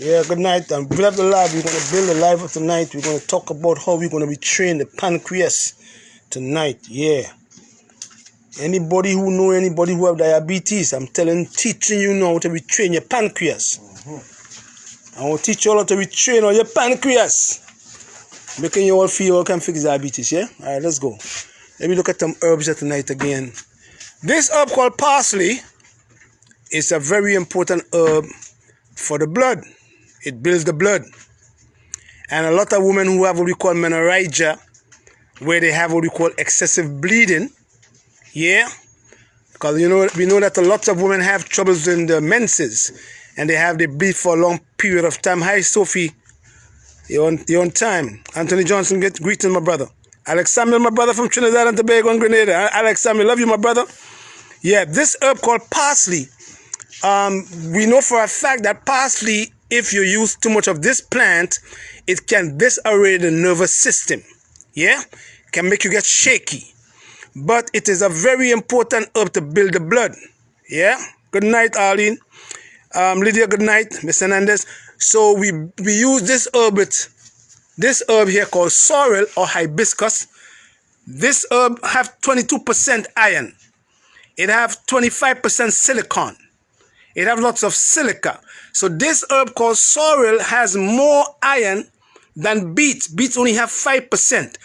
Yeah, good night. And build up the live. We're going to build the live of tonight. We're going to talk about how we're going to retrain the pancreas tonight. Yeah. Anybody who have diabetes, I'm teaching you now to retrain your pancreas. I will teach you all how to retrain on your pancreas. Making you all feel you can fix diabetes, yeah? Alright, let's go. Let me look at some herbs here tonight again. This herb called parsley is a very important herb for the blood. It builds the blood. And a lot of women who have what we call menorrhagia, where they have what we call excessive bleeding, yeah? Because we know that a lot of women have troubles in the menses, and they bleed for a long period of time. Hi, Sophie. You're on time. Anthony Johnson, greetings, my brother. Alex Samuel, my brother from Trinidad and Tobago and Grenada. Alex Samuel, love you, my brother. Yeah, this herb called parsley. We know for a fact that parsley, if you use too much of this plant, it can disarray the nervous system. Yeah? Can make you get shaky. But it is a very important herb to build the blood. Yeah? Good night, Arlene. Lydia, good night. Miss Hernandez. So we use this herb here called sorrel or hibiscus. This herb have 22% iron. It have 25% silicon. It have lots of silica. So this herb called sorrel has more iron than beets. Beets only have 5%.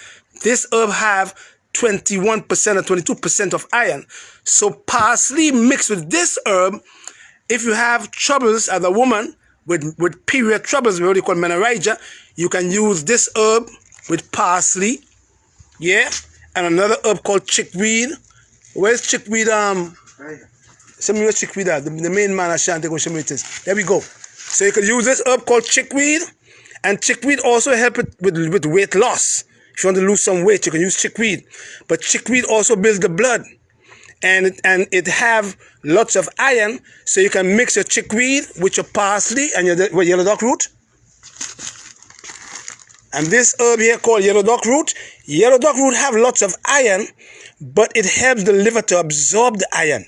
This herb have 21% or 22% of iron. So parsley mixed with this herb, if you have troubles as a woman with period troubles, what we call menorrhagia, you can use this herb with parsley, yeah, and another herb called chickweed. Where's chickweed? Show me what chickweed are. The main man Ashanti go show me it is. There we go. So you can use this herb called chickweed, and chickweed also help it with weight loss. If you want to lose some weight, you can use chickweed. But chickweed also builds the blood. And it have lots of iron, so you can mix your chickweed with your parsley and your yellow dock root. And this herb here called yellow dock root. Yellow dock root have lots of iron, but it helps the liver to absorb the iron.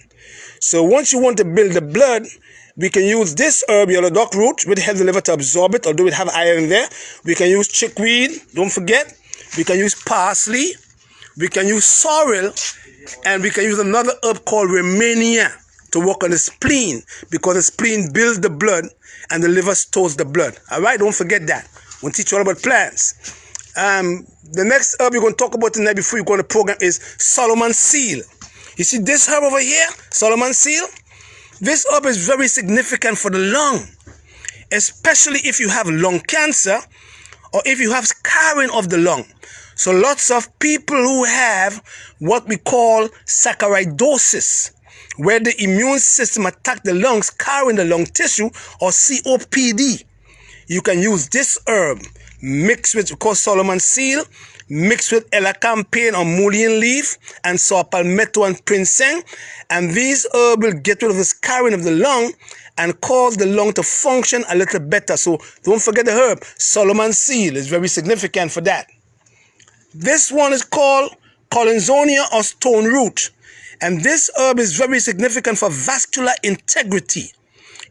So once you want to build the blood, we can use this herb, yellow dock root, which helps the liver to absorb it, although it have iron there. We can use chickweed, don't forget. We can use parsley. We can use sorrel. And we can use another herb called Romania to work on the spleen, because the spleen builds the blood and the liver stores the blood. All right, don't forget that. We'll teach you all about plants. The next herb we're going to talk about tonight before you go on the program is Solomon seal. You see this herb over here, Solomon seal? This herb is very significant for the lung, especially if you have lung cancer or if you have scarring of the lung. So lots of people who have what we call saccharidosis, where the immune system attacks the lungs, scarring the lung tissue, or COPD. You can use this herb mixed with, we call Solomon seal, mixed with elecampane or mullein leaf, and saw palmetto and ginseng. And these herbs will get rid of the scarring of the lung and cause the lung to function a little better. So don't forget the herb. Solomon seal is very significant for that. This one is called Collinsonia or stone root. And this herb is very significant for vascular integrity,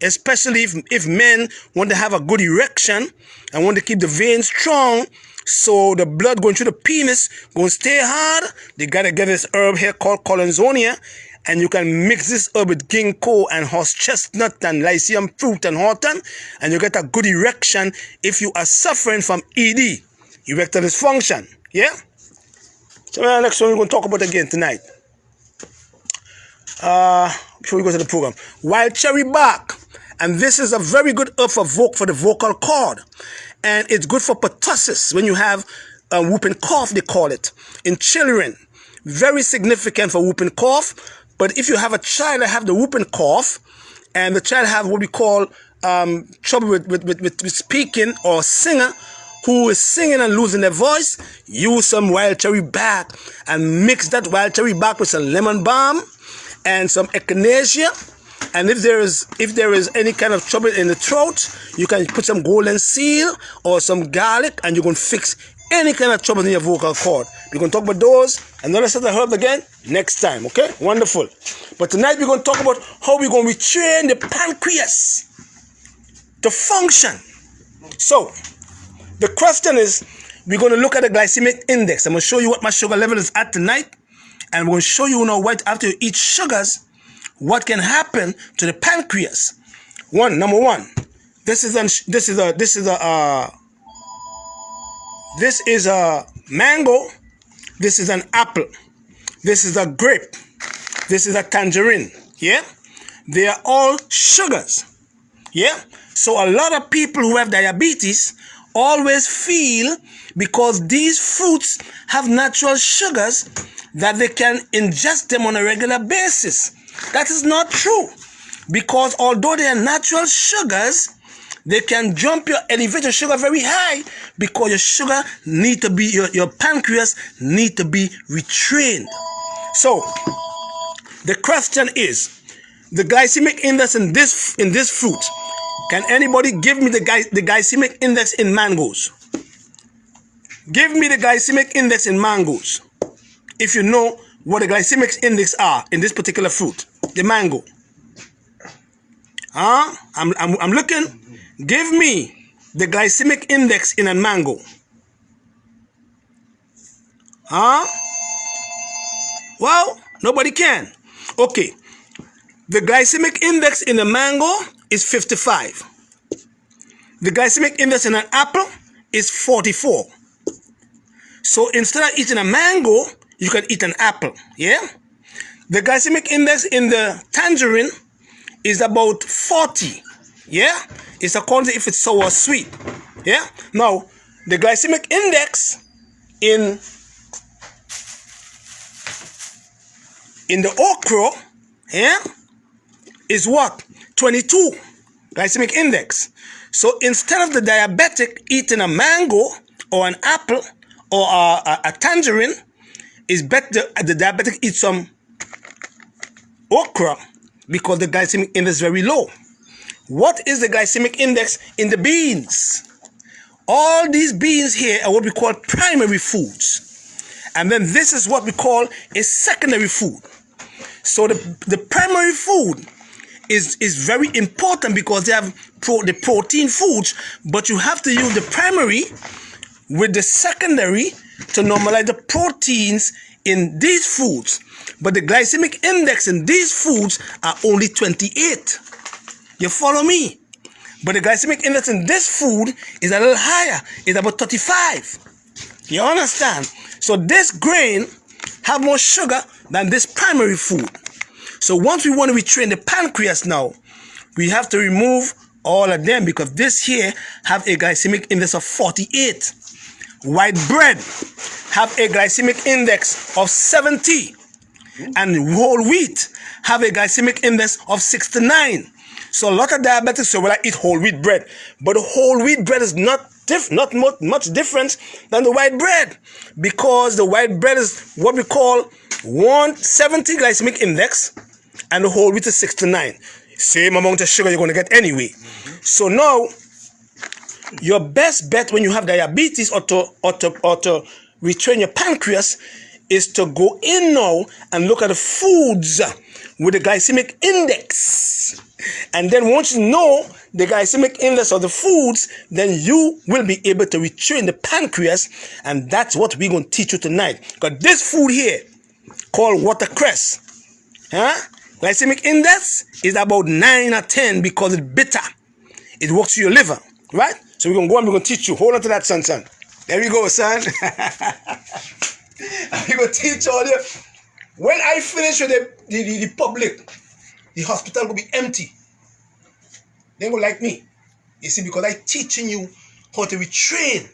especially if men want to have a good erection and want to keep the veins strong, so the blood going through the penis going to stay hard. They got to get this herb here called Collinsonia, and you can mix this herb with ginkgo and horse chestnut and lycium fruit and horton, and you get a good erection if you are suffering from ED, erectile dysfunction. Yeah? So the next one we're going to talk about again tonight. Before we go to the program. Wild cherry bark. And this is a very good herb for the vocal cord. And it's good for pertussis, when you have whooping cough, they call it. In children, very significant for whooping cough. But if you have a child that have the whooping cough, and the child have what we call trouble with speaking, or singer, who is singing and losing their voice, use some wild cherry bark and mix that wild cherry bark with some lemon balm and some echinacea. And if there is any kind of trouble in the throat, you can put some golden seal or some garlic, and you're going to fix any kind of trouble in your vocal cord. We're going to talk about those and another set of herbs again next time, okay? Wonderful. But tonight we're going to talk about how we're going to retrain the pancreas to function. So the question is, we're going to look at the glycemic index. I'm going to show you what my sugar level is at tonight, and we're going to show you now what after you eat sugars, what can happen to the pancreas. Number one, this is a mango. This is an apple. This is a grape. This is a tangerine. Yeah, they are all sugars. Yeah, so a lot of people who have diabetes always feel because these fruits have natural sugars that they can ingest them on a regular basis. That is not true, because although they are natural sugars, they can elevate your sugar very high, because your sugar need to be, your pancreas need to be retrained. So the question is, the glycemic index in this fruit. Can anybody give me the glycemic index in mangoes? Give me the glycemic index in mangoes, if you know what the glycemic index are in this particular fruit, the mango. I'm looking. Give me the glycemic index in a mango. Well, nobody can. Okay. The glycemic index in a mango is 55. The glycemic index in an apple is 44. So instead of eating a mango, you can eat an apple. Yeah? The glycemic index in the tangerine is about 40. Yeah? It's according to if it's sour or sweet. Yeah? Now, the glycemic index in the okra, yeah, is what? 22 glycemic index. So instead of the diabetic eating a mango or an apple or a tangerine, it's better the diabetic eat some okra, because the glycemic index is very low. What is the glycemic index in the beans? All these beans here are what we call primary foods. And then this is what we call a secondary food. So the primary food is very important, because they have the protein foods, but you have to use the primary with the secondary to normalize the proteins in these foods. But the glycemic index in these foods are only 28. You follow me? But the glycemic index in this food is a little higher. It's about 35. You understand? So this grain have more sugar than this primary food. So once we want to retrain the pancreas now, we have to remove all of them, because this here have a glycemic index of 48. White bread have a glycemic index of 70. And whole wheat have a glycemic index of 69. So a lot of diabetics say, well, I eat whole wheat bread. But the whole wheat bread is not much different than the white bread, because the white bread is what we call 170 glycemic index, and the whole wheat is 69. Same amount of sugar you're going to get anyway. So now, your best bet when you have diabetes or to retrain your pancreas is to go in now and look at the foods with the glycemic index. And then once you know the glycemic index of the foods, then you will be able to retrain the pancreas. And that's what we're going to teach you tonight. Because this food here, called watercress, glycemic index is about 9 or 10, because it's bitter. It works to your liver, right? So we're going to go and we're going to teach you. Hold on to that, son. There we go, son. We're going to teach all you. When I finish with the public, the hospital will be empty. They will like me. You see, because I'm teaching you how to retrain.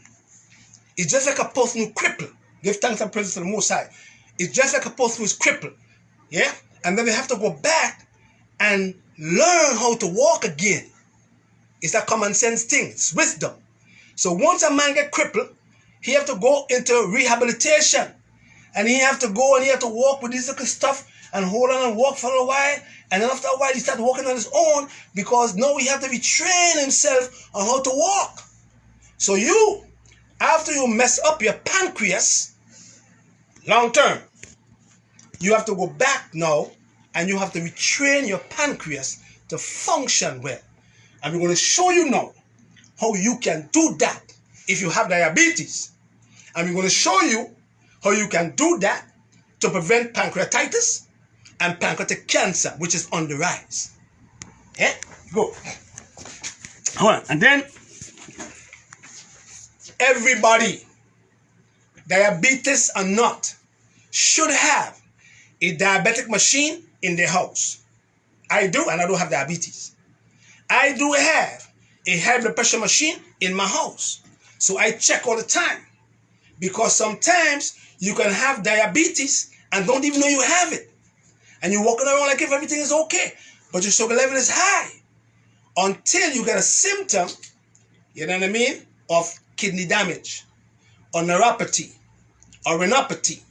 It's just like a person who crippled. Give thanks and praise to the Most High. It's just like a person who's crippled. Yeah? And then they have to go back and learn how to walk again. It's a common sense thing. It's wisdom. So once a man gets crippled, he have to go into rehabilitation. And he have to go and he have to walk with this little stuff and hold on and walk for a while. And then after a while, he start walking on his own, because now he have to retrain himself on how to walk. So you, after you mess up your pancreas, long term, you have to go back now and you have to retrain your pancreas to function well. And we're going to show you now how you can do that if you have diabetes. And we're going to show you how you can do that to prevent pancreatitis and pancreatic cancer, which is on the rise. Yeah? Go. Hold on. And then, everybody, diabetes or not, should have a diabetic machine in their house. I do, and I don't have diabetes. I do have a high blood pressure machine in my house. So I check all the time. Because sometimes you can have diabetes and don't even know you have it. And you're walking around like if everything is okay. But your sugar level is high. Until you get a symptom, you know what I mean, of kidney damage, or neuropathy, or renopathy.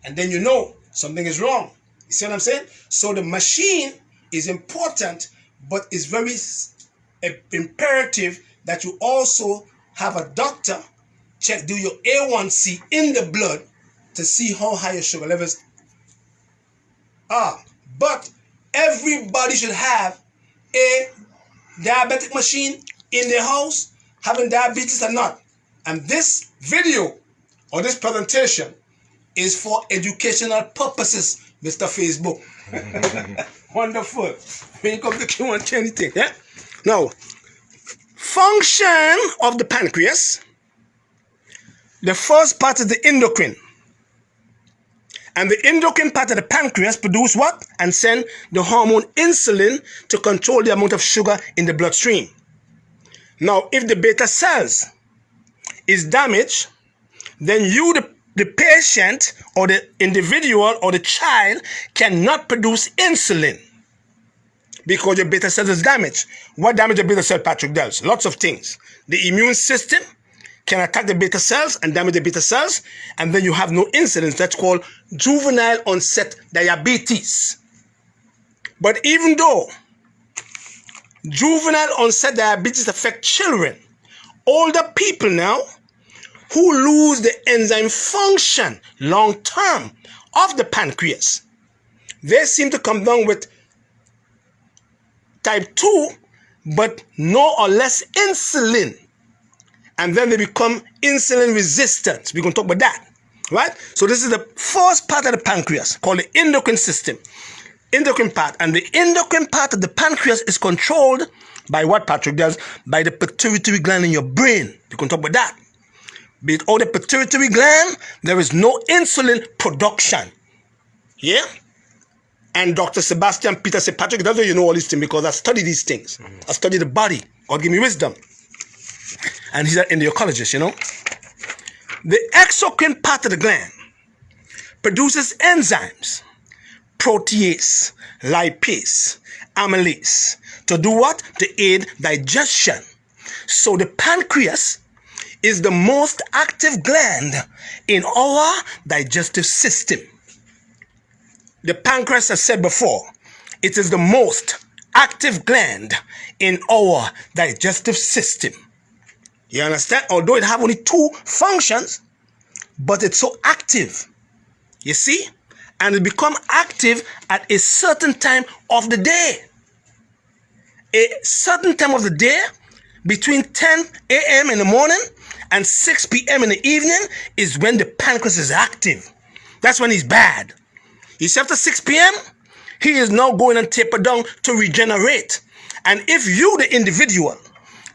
And then you know something is wrong. You see what I'm saying? So the machine is important, but it's very imperative that you also have a doctor do your A1C in the blood to see how high your sugar levels are. But everybody should have a diabetic machine in their house, having diabetes or not. And this video or this presentation is for educational purposes, Mr. Facebook. Wonderful. When you come to Q1, anything, yeah? Now, function of the pancreas. The first part is the endocrine. And the endocrine part of the pancreas produce what? And send the hormone insulin to control the amount of sugar in the bloodstream. Now, if the beta cells is damaged, then you, the patient or the individual or the child, cannot produce insulin because your beta cells is damaged. What damage the beta cell, Patrick, does? Lots of things. The immune system can attack the beta cells and damage the beta cells, and then you have no insulin. That's called juvenile onset diabetes. But even though juvenile onset diabetes affect children, older people now who lose the enzyme function long term of the pancreas, they seem to come down with type 2, but no or less insulin. And then they become insulin resistant. We're going to talk about that, right? So this is the first part of the pancreas called the endocrine system. Endocrine part. And the endocrine part of the pancreas is controlled by what, Patrick, does? By the pituitary gland in your brain. We're going to talk about that. Without the pituitary gland, there is no insulin production. Yeah? And Dr. Sebastian Peter said, Patrick, that's why you know all these things, because I study these things. I study the body. God give me wisdom. And he's an endocrinologist, you know. The exocrine part of the gland produces enzymes, protease, lipase, amylase, to do what? To aid digestion. So the pancreas is the most active gland in our digestive system. The pancreas, as said before, it is the most active gland in our digestive system. You understand? Although it have only 2 functions, but it's so active. You see? And it become active at a certain time of the day. A certain time of the day, between 10 a.m. in the morning and 6 p.m. in the evening, is when the pancreas is active. That's when he's bad. You see, after 6 p.m., he is now going and taper down to regenerate. And if you, the individual,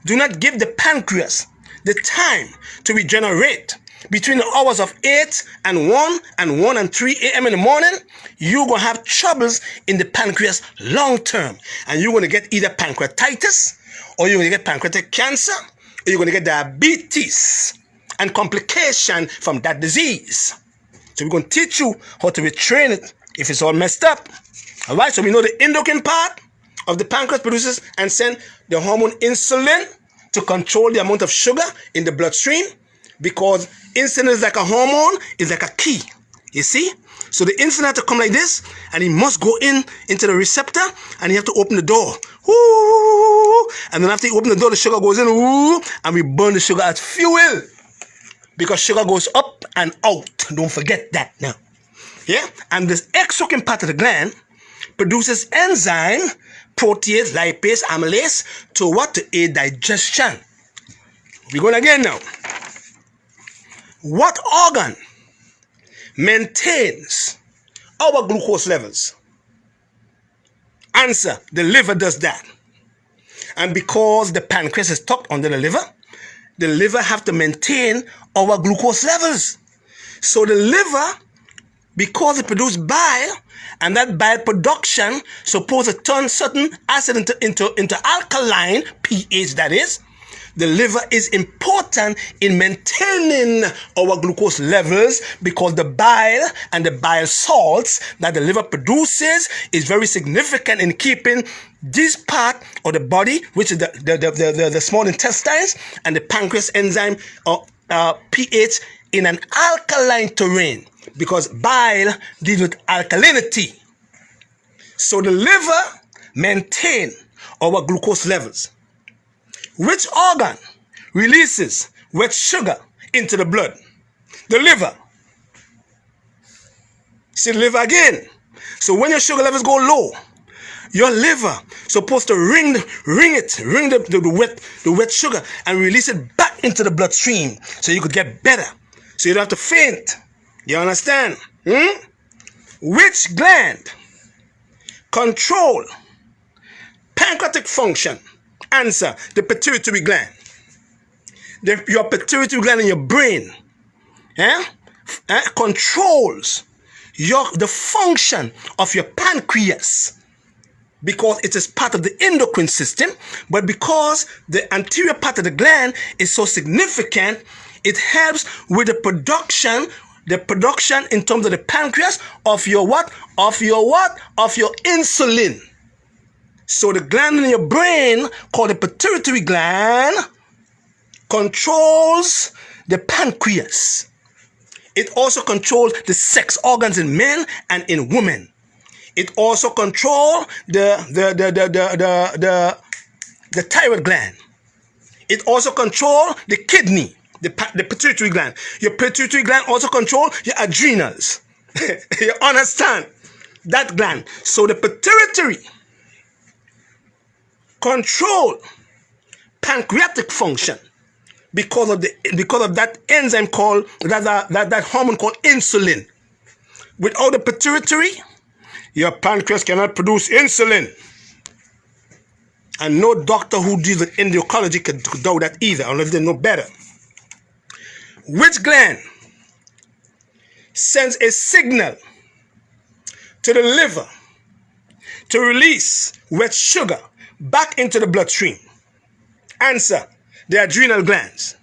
do not give the pancreas the time to regenerate between the hours of 8 and 1 and 1 and 3 a.m. in the morning, you're going to have troubles in the pancreas long term. And you're going to get either pancreatitis, or you're going to get pancreatic cancer, or you're going to get diabetes and complication from that disease. So we're going to teach you how to retrain it if it's all messed up. All right, so we know the endocrine part of the pancreas produces and send the hormone insulin to control the amount of sugar in the bloodstream, because insulin is like a hormone, is like a key. You see? So the insulin has to come like this, and it must go into the receptor, and you have to open the door. Ooh, and then after you open the door, the sugar goes in, ooh, and we burn the sugar as fuel. Because sugar goes up and out. Don't forget that now. Yeah? And this exocrine part of the gland produces enzyme, protease, lipase, amylase, to what? To aid digestion. We're going again now. What organ maintains our glucose levels? Answer, the liver does that. And because the pancreas is tucked under the liver have to maintain our glucose levels. So the liver, because it produces bile, and that bile production supposed to turn certain acid into alkaline, pH that is, the liver is important in maintaining our glucose levels because the bile and the bile salts that the liver produces is very significant in keeping this part of the body, which is the small intestines and the pancreas enzyme pH in an alkaline terrain, because bile deals with alkalinity. So the liver maintains our glucose levels. Which organ releases wet sugar into the blood? The liver. See the liver again. So when your sugar levels go low, your liver supposed to wring the wet sugar and release it back into the bloodstream so you could get better. So you don't have to faint. You understand? Which gland control pancreatic function? Answer, the pituitary gland. Your pituitary gland in your brain controls the function of your pancreas, because it is part of the endocrine system, but because the anterior part of the gland is so significant, it helps with the production in terms of the pancreas of your what? Of your insulin. So the gland in your brain called the pituitary gland controls the pancreas. It also controls the sex organs in men and in women. It also controls the thyroid gland. It also controls the kidney, the pituitary gland. Your pituitary gland also controls your adrenals. You understand? That gland. So the pituitary control pancreatic function because of that enzyme called that hormone called insulin. Without the pituitary, your pancreas cannot produce insulin. And no doctor who deals with endocrinology could do that either, unless they know better. Which gland sends a signal to the liver to release wet sugar back into the bloodstream? Answer, the adrenal glands.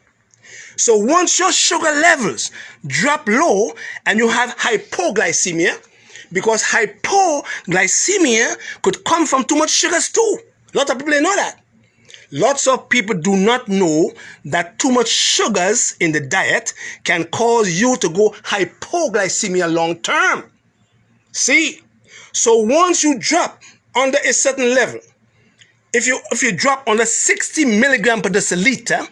So once your sugar levels drop low and you have hypoglycemia, because hypoglycemia could come from too much sugars too. Lots of people know that. Lots of people do not know that too much sugars in the diet can cause you to go hypoglycemia long term. See? So once you drop under a certain level, if you drop under 60 milligram per deciliter,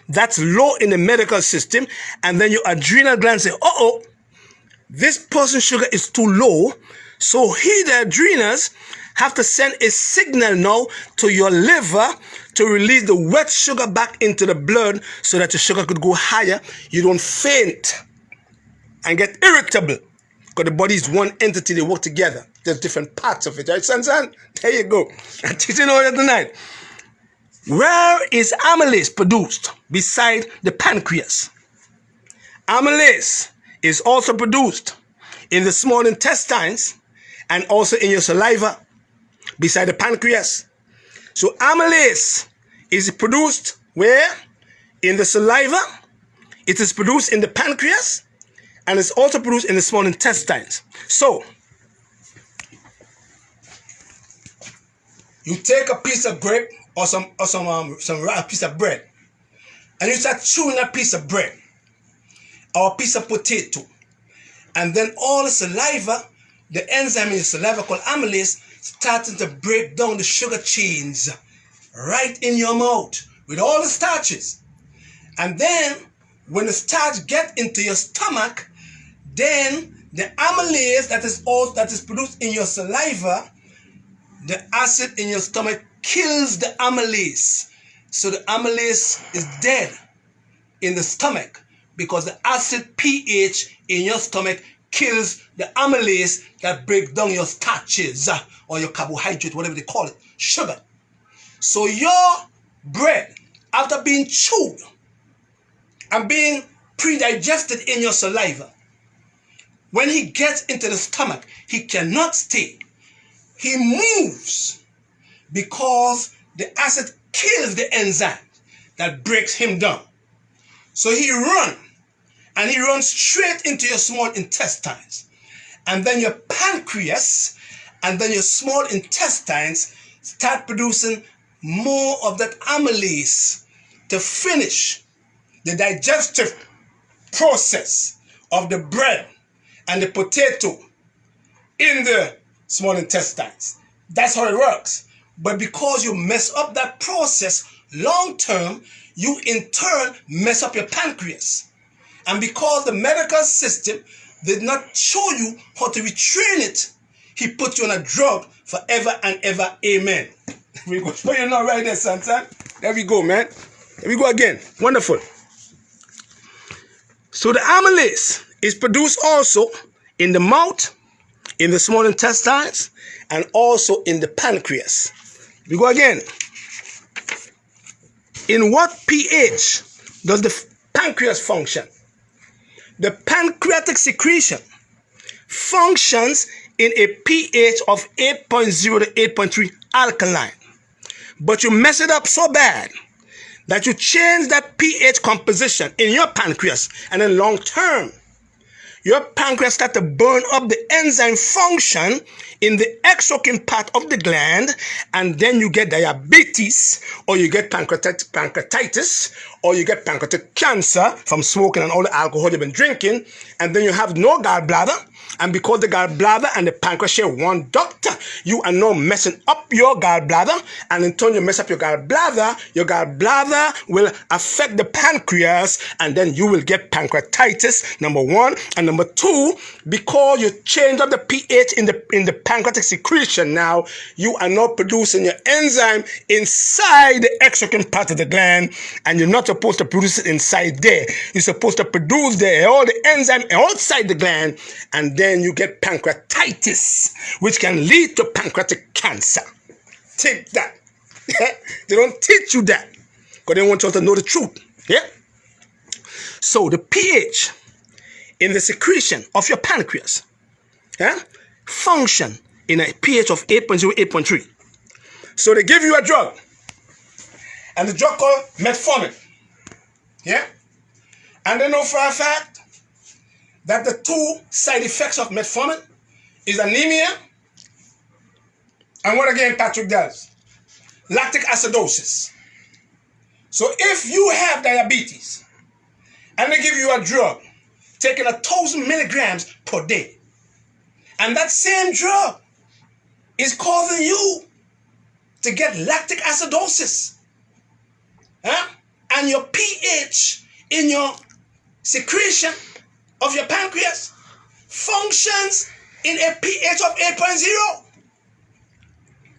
that's low in the medical system, and then your adrenal glands say, uh-oh, this person's sugar is too low, so the adrenals have to send a signal now to your liver to release the wet sugar back into the blood so that your sugar could go higher. You don't faint and get irritable, because the body is one entity, they work together. There's different parts of it, right, son? There you go. I'm teaching all that tonight. Where is amylase produced beside the pancreas? Amylase is also produced in the small intestines and also in your saliva beside the pancreas. So amylase is produced where? In the saliva. It is produced in the pancreas, and it's also produced in the small intestines. So you take a piece of bread or some piece of bread, and you start chewing that piece of bread or a piece of potato, and then all the saliva, the enzyme in the saliva called amylase, starting to break down the sugar chains right in your mouth with all the starches. And then when the starch gets into your stomach, then the amylase that is produced in your saliva, the acid in your stomach kills the amylase. So the amylase is dead. in the stomach because the acid pH in your stomach kills the amylase that break down your starches or your carbohydrate, whatever they call it, sugar. So your bread, after being chewed and being pre-digested in your saliva, when he gets into the stomach, he cannot stay. He moves because the acid kills the enzyme that breaks him down. So he runs, and he runs straight into your small intestines. And then your pancreas and then your small intestines start producing more of that amylase to finish the digestive process of the bread and the potato in the small intestines. That's how it works. But because you mess up that process long term, you in turn mess up your pancreas. And because the medical system did not show you how to retrain it, he put you on a drug forever and ever. Amen. We go show you now right there, son. There we go, man. Here we go again. Wonderful. So the amylase is produced also in the mouth, in the small intestines, and also in the pancreas. We go again. In what pH does the pancreas function? The pancreatic secretion functions in a pH of 8.0 to 8.3 alkaline. But you mess it up so bad that you change that pH composition in your pancreas, and then long term, your pancreas starts to burn up the enzyme function in the exocrine part of the gland, and then you get diabetes, or you get pancreatitis, or you get pancreatic cancer from smoking and all the alcohol you've been drinking, and then you have no gallbladder. And because the gallbladder and the pancreas share one doctor, you are now messing up your gallbladder. And in turn, you mess up your gallbladder will affect the pancreas, and then you will get pancreatitis, number one. And number two, because you change up the pH in the pancreatic secretion, now you are not producing your enzyme inside the exocrine part of the gland, and you're not supposed to produce it inside there. You're supposed to produce all the enzyme outside the gland, and then you get pancreatitis, which can lead to pancreatic cancer. Take that. They don't teach you that because they want you to know the truth. Yeah. So the pH in the secretion of your pancreas, function in a pH of 8.0, 8.3. So they give you a drug, and the drug called metformin. Yeah. And they know for a fact that the two side effects of metformin is anemia, and what again Patrick does? Lactic acidosis. So if you have diabetes and they give you a drug taking 1,000 milligrams per day, and that same drug is causing you to get lactic acidosis, and your pH in your secretion of your pancreas functions in a pH of 8.0.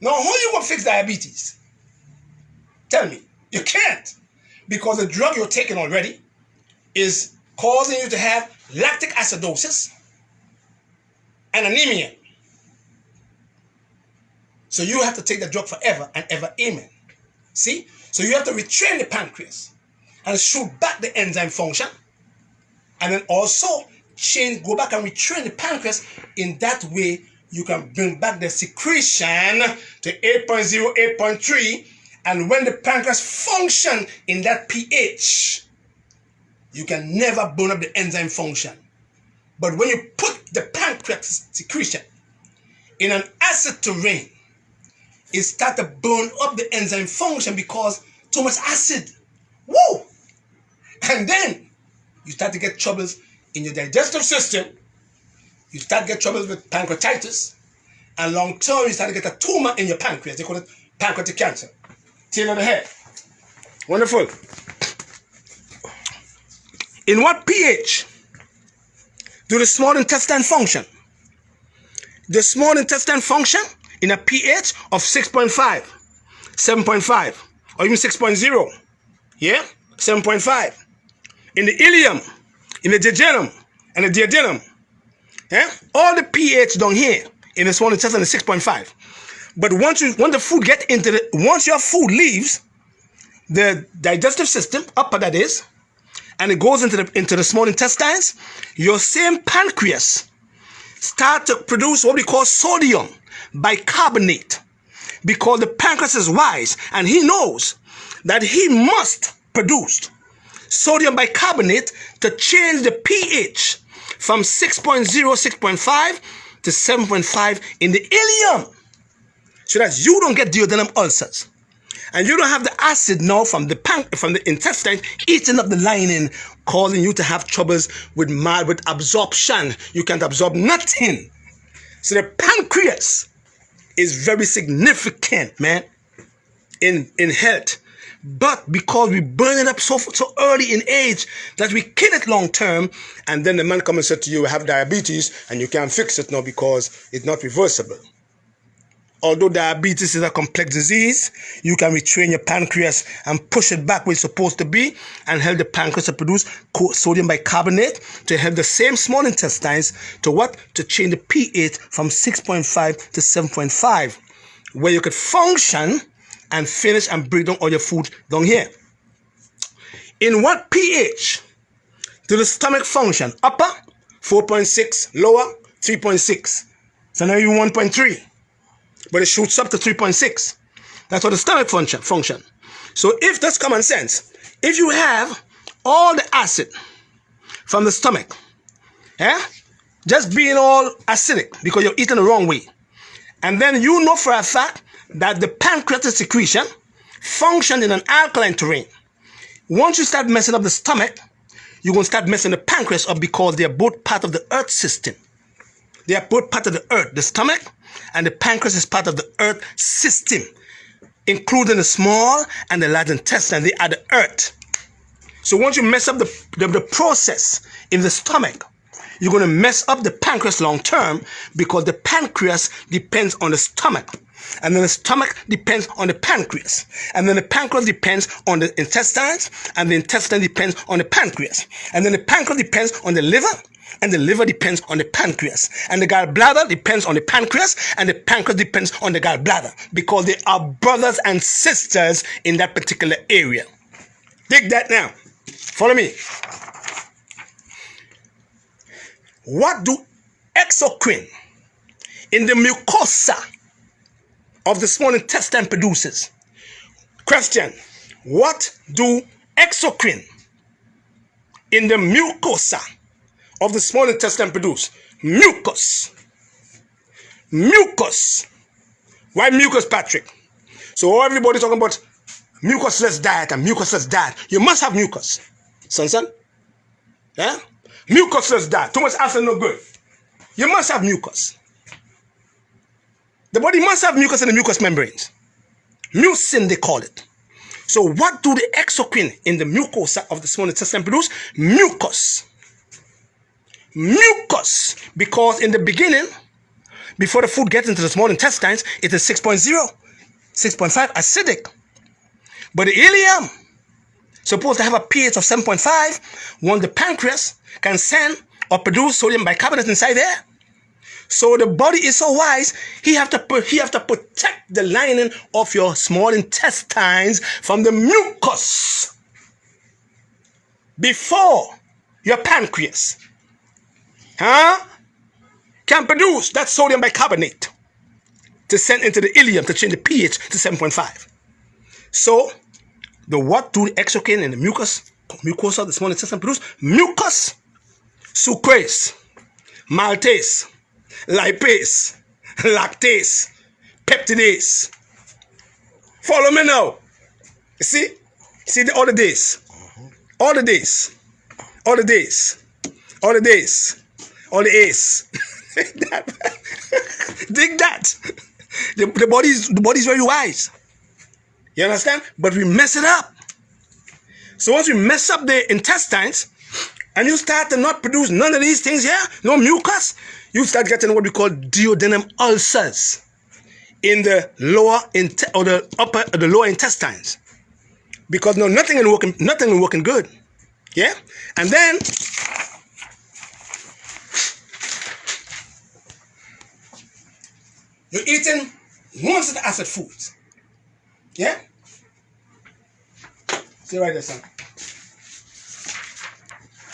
Now, how you going to fix diabetes? Tell me. You can't, because the drug you're taking already is causing you to have lactic acidosis and anemia. So you have to take the drug forever and ever. Amen. See? So you have to retrain the pancreas and shoot back the enzyme function, and then also go back and retrain the pancreas. In that way, you can bring back the secretion to 8.0, 8.3. And when the pancreas function in that pH, you can never burn up the enzyme function. But when you put the pancreas secretion in an acid terrain, it starts to burn up the enzyme function because too much acid. Whoa! And then you start to get troubles in your digestive system. You start to get troubles with pancreatitis. And long term, you start to get a tumor in your pancreas. They call it pancreatic cancer. Tail of the head. Wonderful. In what pH do the small intestine function? The small intestine function in a pH of 6.5, 7.5, or even 6.0. Yeah? 7.5. in the ileum, in the jejunum, and the duodenum. All the pH down here in the small intestine is 6.5. But once the food gets once your food leaves the digestive system, upper that is, and it goes into the small intestines, your same pancreas start to produce what we call sodium bicarbonate, because the pancreas is wise and he knows that he must produce sodium bicarbonate to change the pH from 6.0, 6.5 to 7.5 in the ileum, so that you don't get duodenum ulcers. And you don't have the acid now from the intestine eating up the lining, causing you to have troubles with absorption. You can't absorb nothing. So the pancreas is very significant, man, in health. But because we burn it up so early in age that we kill it long term, and then the man comes and says to you, I have diabetes, and you can't fix it now because it's not reversible. Although diabetes is a complex disease, you can retrain your pancreas and push it back where it's supposed to be and help the pancreas to produce sodium bicarbonate to help the same small intestines to what? To change the pH from 6.5 to 7.5, where you could function and finish and break down all your food down here. In what pH do the stomach function? Upper, 4.6, lower, 3.6. So now you're 1.3. But it shoots up to 3.6. That's what the stomach function. So if that's common sense, if you have all the acid from the stomach, just being all acidic because you're eating the wrong way, and then you know for a fact that the pancreatic secretion function in an alkaline terrain. Once you start messing up the stomach, you're going to start messing the pancreas up, because they are both part of the earth system. They are both part of the earth. The stomach and the pancreas is part of the earth system, including the small and the large intestine. They are the earth. So once you mess up the process in the stomach, you're going to mess up the pancreas long term, because the pancreas depends on the stomach. And then the stomach depends on the pancreas. And then the pancreas depends on the intestines. And the intestine depends on the pancreas. And then the pancreas depends on the liver. And the liver depends on the pancreas. And the gallbladder depends on the pancreas. And the pancreas depends on the gallbladder, because they are brothers and sisters in that particular area. Dig that now. Follow me. What do exocrine in the mucosa of the small intestine produces? Question: what do exocrine in the mucosa of the small intestine produce? Mucus. Mucus. Why mucus, Patrick? So everybody's talking about mucusless diet and mucusless diet. You must have mucus, son. Yeah? Mucusless diet. Too much acid, no good. You must have mucus. The body must have mucus in the mucous membranes. Mucin, they call it. So what do the exocrine in the mucosa of the small intestine produce? Mucus. Mucus. Because in the beginning, before the food gets into the small intestines, it is 6.0, 6.5 acidic. But the ileum, supposed to have a pH of 7.5, when the pancreas can send or produce sodium bicarbonate inside there. So the body is so wise, he have to protect the lining of your small intestines from the mucus before your pancreas can produce that sodium bicarbonate to send into the ileum to change the pH to 7.5. So what do the exocrine in the mucosa of the small intestine produce? Mucus, sucrase, maltase, lipase, lactase, peptidase. Follow me now. You see all the days. All the days. All the days. All the days. All the A's. Dig that. The body is very wise. You understand? But we mess it up. So once we mess up the intestines, and you start to not produce none of these things here, no mucus, you start getting what we call duodenum ulcers in the lower or the upper or the lower intestines, because nothing is working good. Yeah? And then you're eating one set of acid foods. Yeah? Stay right there, son.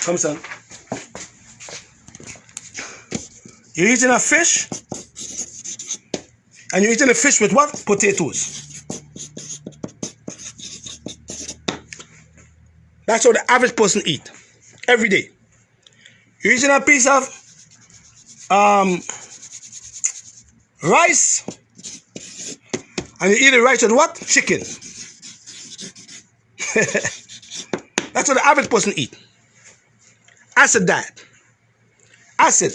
Come, son. You're eating a fish, and you're eating a fish with what? Potatoes. That's how the average person eat every day. You're eating a piece of rice, and you eat the rice with what? Chicken. That's what the average person eat. Acid diet. Acid.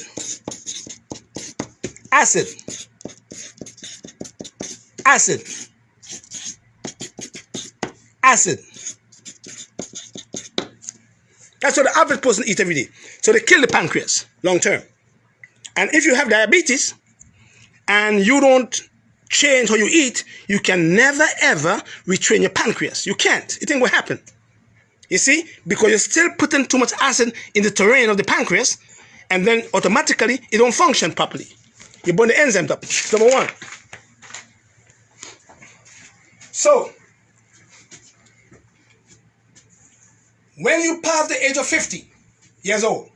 Acid. Acid. Acid. That's what the average person eats every day. So they kill the pancreas long term. And if you have diabetes and you don't change how you eat, you can never ever retrain your pancreas. You can't. You think what happened? You see? Because you're still putting too much acid in the terrain of the pancreas, and then automatically it don't function properly. You burn the enzymes up. Number one. So, when you pass the age of 50 years old,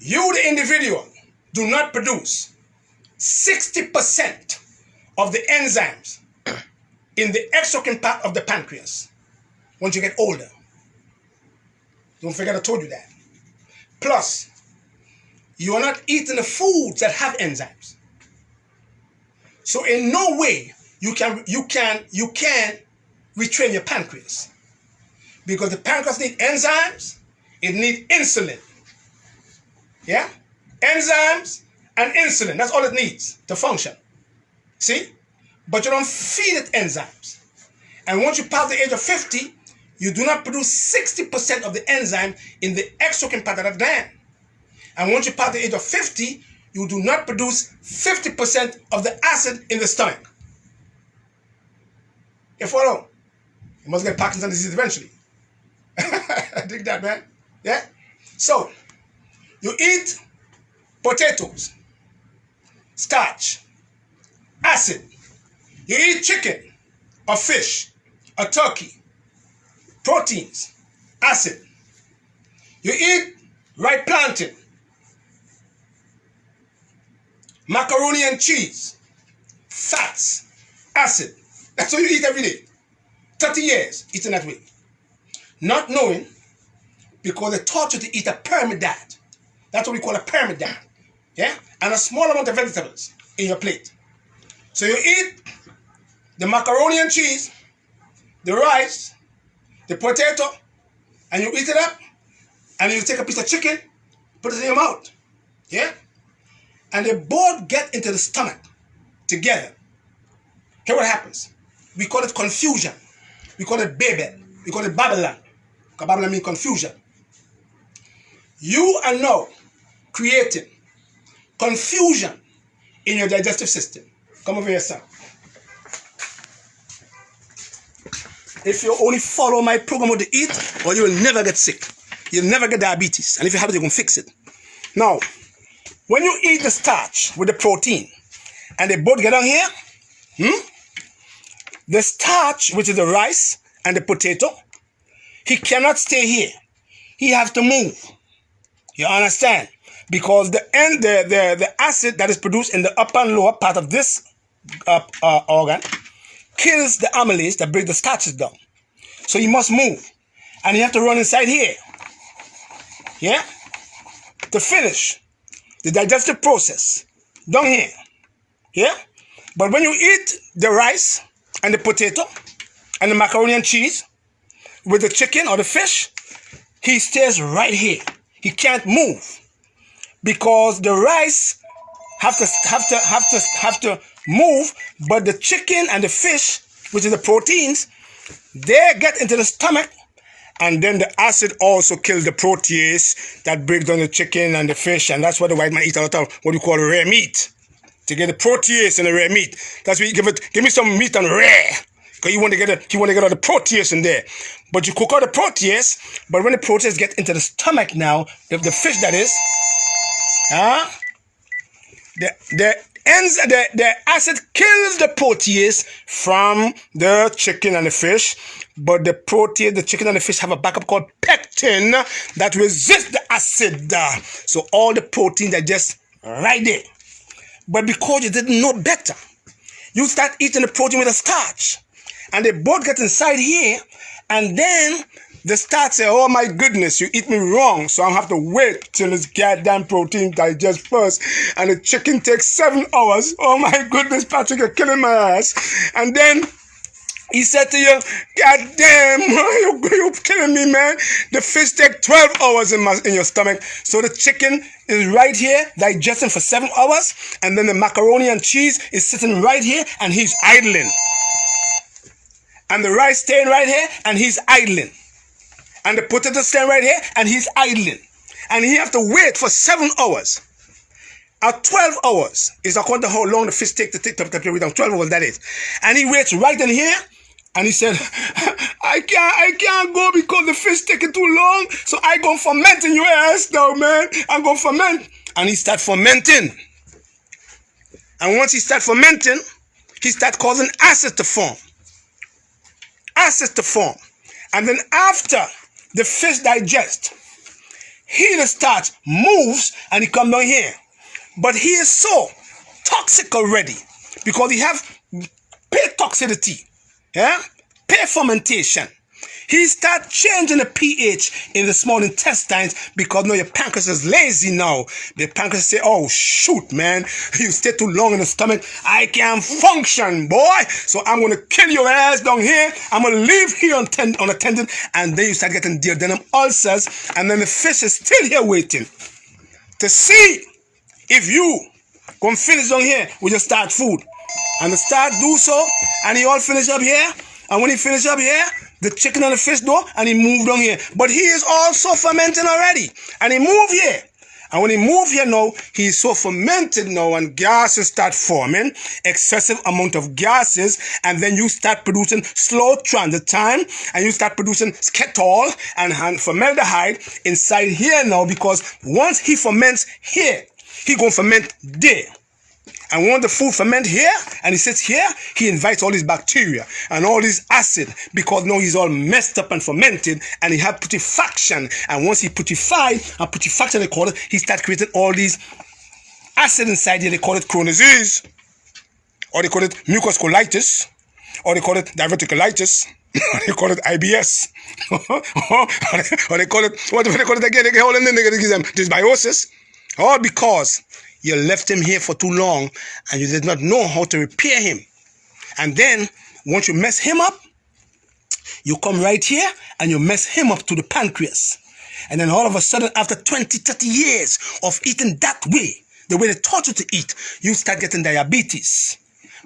you, the individual, do not produce 60% of the enzymes in the exocrine part of the pancreas once you get older. Don't forget I told you that. Plus, you are not eating the foods that have enzymes. So in no way you can retrain your pancreas. Because the pancreas needs enzymes, it needs insulin. Yeah? Enzymes and insulin, that's all it needs to function. See? But you don't feed it enzymes. And once you pass the age of 50, you do not produce 60% of the enzyme in the exocrine part of that gland. And once you pass the age of 50, you do not produce 50% of the acid in the stomach. You follow? You must get Parkinson's disease eventually. Dig that, man. Yeah? So, you eat potatoes, starch, acid. You eat chicken or fish or turkey, proteins, acid. You eat ripe plantain, macaroni and cheese, fats, acid. That's what you eat every day. 30 years eating that way. Not knowing, because they taught you to eat a pyramid diet. That's what we call a pyramid diet. Yeah? And a small amount of vegetables in your plate. So you eat the macaroni and cheese, the rice, the potato, and you eat it up, and you take a piece of chicken, put it in your mouth. Yeah? And they both get into the stomach together. Here what happens. We call it confusion. We call it Babel. We call it Babylon. Because Babylon means confusion. You are now creating confusion in your digestive system. Come over here, son. If you only follow my program how to eat, or you will never get sick. You'll never get diabetes. And if you have it, you can fix it. Now, when you eat the starch with the protein, and they both get on here, the starch, which is the rice and the potato, he cannot stay here. He has to move. You understand? Because the acid that is produced in the upper and lower part of this organ kills the amylase that breaks the starches down. So he must move. And you have to run inside here. Yeah? To finish the digestive process down here. Yeah? But when you eat the rice and the potato and the macaroni and cheese with the chicken or the fish, he stays right here. He can't move because the rice have to move, but the chicken and the fish, which is the proteins, they get into the stomach, and then the acid also kills the protease that breaks down the chicken and the fish, and that's why the white man eat a lot of what we call rare meat. To get the protease in the rare meat. That's why you give me some meat on rare. Because you want to get all the protease in there. But you cook out the protease, but when the protease get into the stomach now, the fish that is, the acid kills the protease from the chicken and the fish, but the protease, the chicken and the fish have a backup called pectin that resists the acid. So all the proteins are just right there. But because you didn't know better, you start eating the protein with a starch, and they both get inside here, and then the starch say, oh my goodness, you eat me wrong, so I have to wait till this goddamn protein digests first, and the chicken takes 7 hours. Oh my goodness, Patrick, you're killing my ass. And then he said to you, God damn, you're killing me, man. The fish take 12 hours in your stomach. So the chicken is right here, digesting for 7 hours. And then the macaroni and cheese is sitting right here, and he's idling. And the rice staying right here, and he's idling. And the potato staying right here, and he's idling. And he have to wait for 7 hours. At 12 hours is according to how long the fish take to take 12 hours, that is. And he waits right in here, and he said, I can't go because the fish taking too long, so I go ferment in your ass now, man. I'm going to ferment. And he start fermenting. And once he start fermenting, he start causing acid to form. Acid to form. And then after the fish digests, the starch moves and he come down here. But he is so toxic already because he have pay toxicity, pay fermentation. He start changing the pH in the small intestines because now your pancreas is lazy now. The pancreas say, oh shoot, man, you stay too long in the stomach. I can't function, boy. So I'm going to kill your ass down here. I'm going to leave here unattended. And then you start getting duodenum ulcers. And then the fish is still here waiting to see if you come finish down here with your start food. And the start do so. And he all finish up here. And when he finish up here, the chicken and the fish do, and he moved down here. But he is also fermenting already. And he moved here. And when he moved here now, he's so fermented now, and gases start forming, excessive amount of gases, and then you start producing slow transit time, and you start producing ketol and formaldehyde inside here now, because once he ferments here, he gonna ferment there. And once the food ferment here, and he sits here, he invites all these bacteria and all this acid, because now he's all messed up and fermented, and he have putrefaction. And once he putrefaction they call it, he start creating all these acid inside here. They call it Crohn's disease, or they call it mucus colitis, or they call it diverticulitis, or they call it IBS, or they call it, what do they call it again? They get all in there, they give them dysbiosis, all because you left him here for too long and you did not know how to repair him. And then, once you mess him up, you come right here and you mess him up to the pancreas. And then all of a sudden, after 20, 30 years of eating that way, the way they taught you to eat, you start getting diabetes.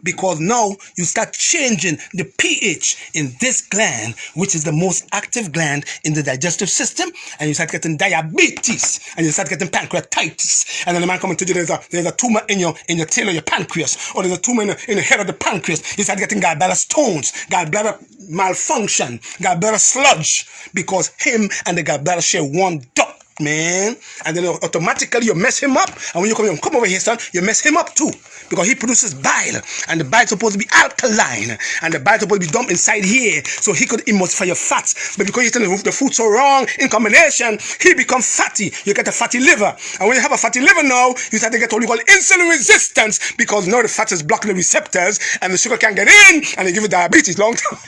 Because now you start changing the pH in this gland, which is the most active gland in the digestive system, and you start getting diabetes, and you start getting pancreatitis. And then the man coming to you, there's a tumor in your tail of your pancreas, or there's a tumor in the head of the pancreas. You start getting gallbladder stones, gallbladder malfunction, gallbladder sludge, because him and the gallbladder share one duct, man. And then automatically you mess him up, and when you come over here, son, you mess him up too, because he produces bile, and the bile is supposed to be alkaline, and the bile is supposed to be dumped inside here so he could emulsify your fats. But because you're eating the food so wrong in combination, he becomes fatty. You get a fatty liver, and when you have a fatty liver now, you start to get what you call insulin resistance, because now the fat is blocking the receptors, and the sugar can't get in, and they give you diabetes long time.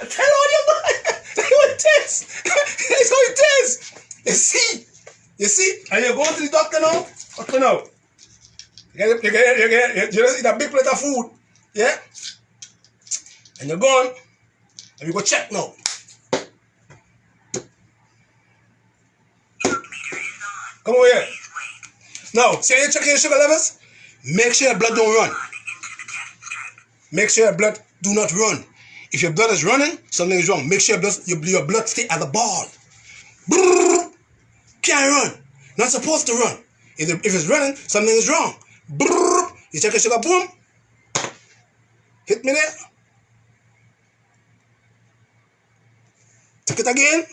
Tell all your mind. That's what it is. That's what it is. You see, and you're going to the doctor now. Okay, now. You just eat a big plate of food, yeah? And you're gone, and you go check now. Come over here. Now, see how you're checking your sugar levels? Make sure your blood don't run. Make sure your blood do not run. If your blood is running, something is wrong. Make sure your blood stay at the ball. Brrr, can't run. Not supposed to run. If it's running, something is wrong. Brrr, you check your sugar, boom. Hit me there. Take it again.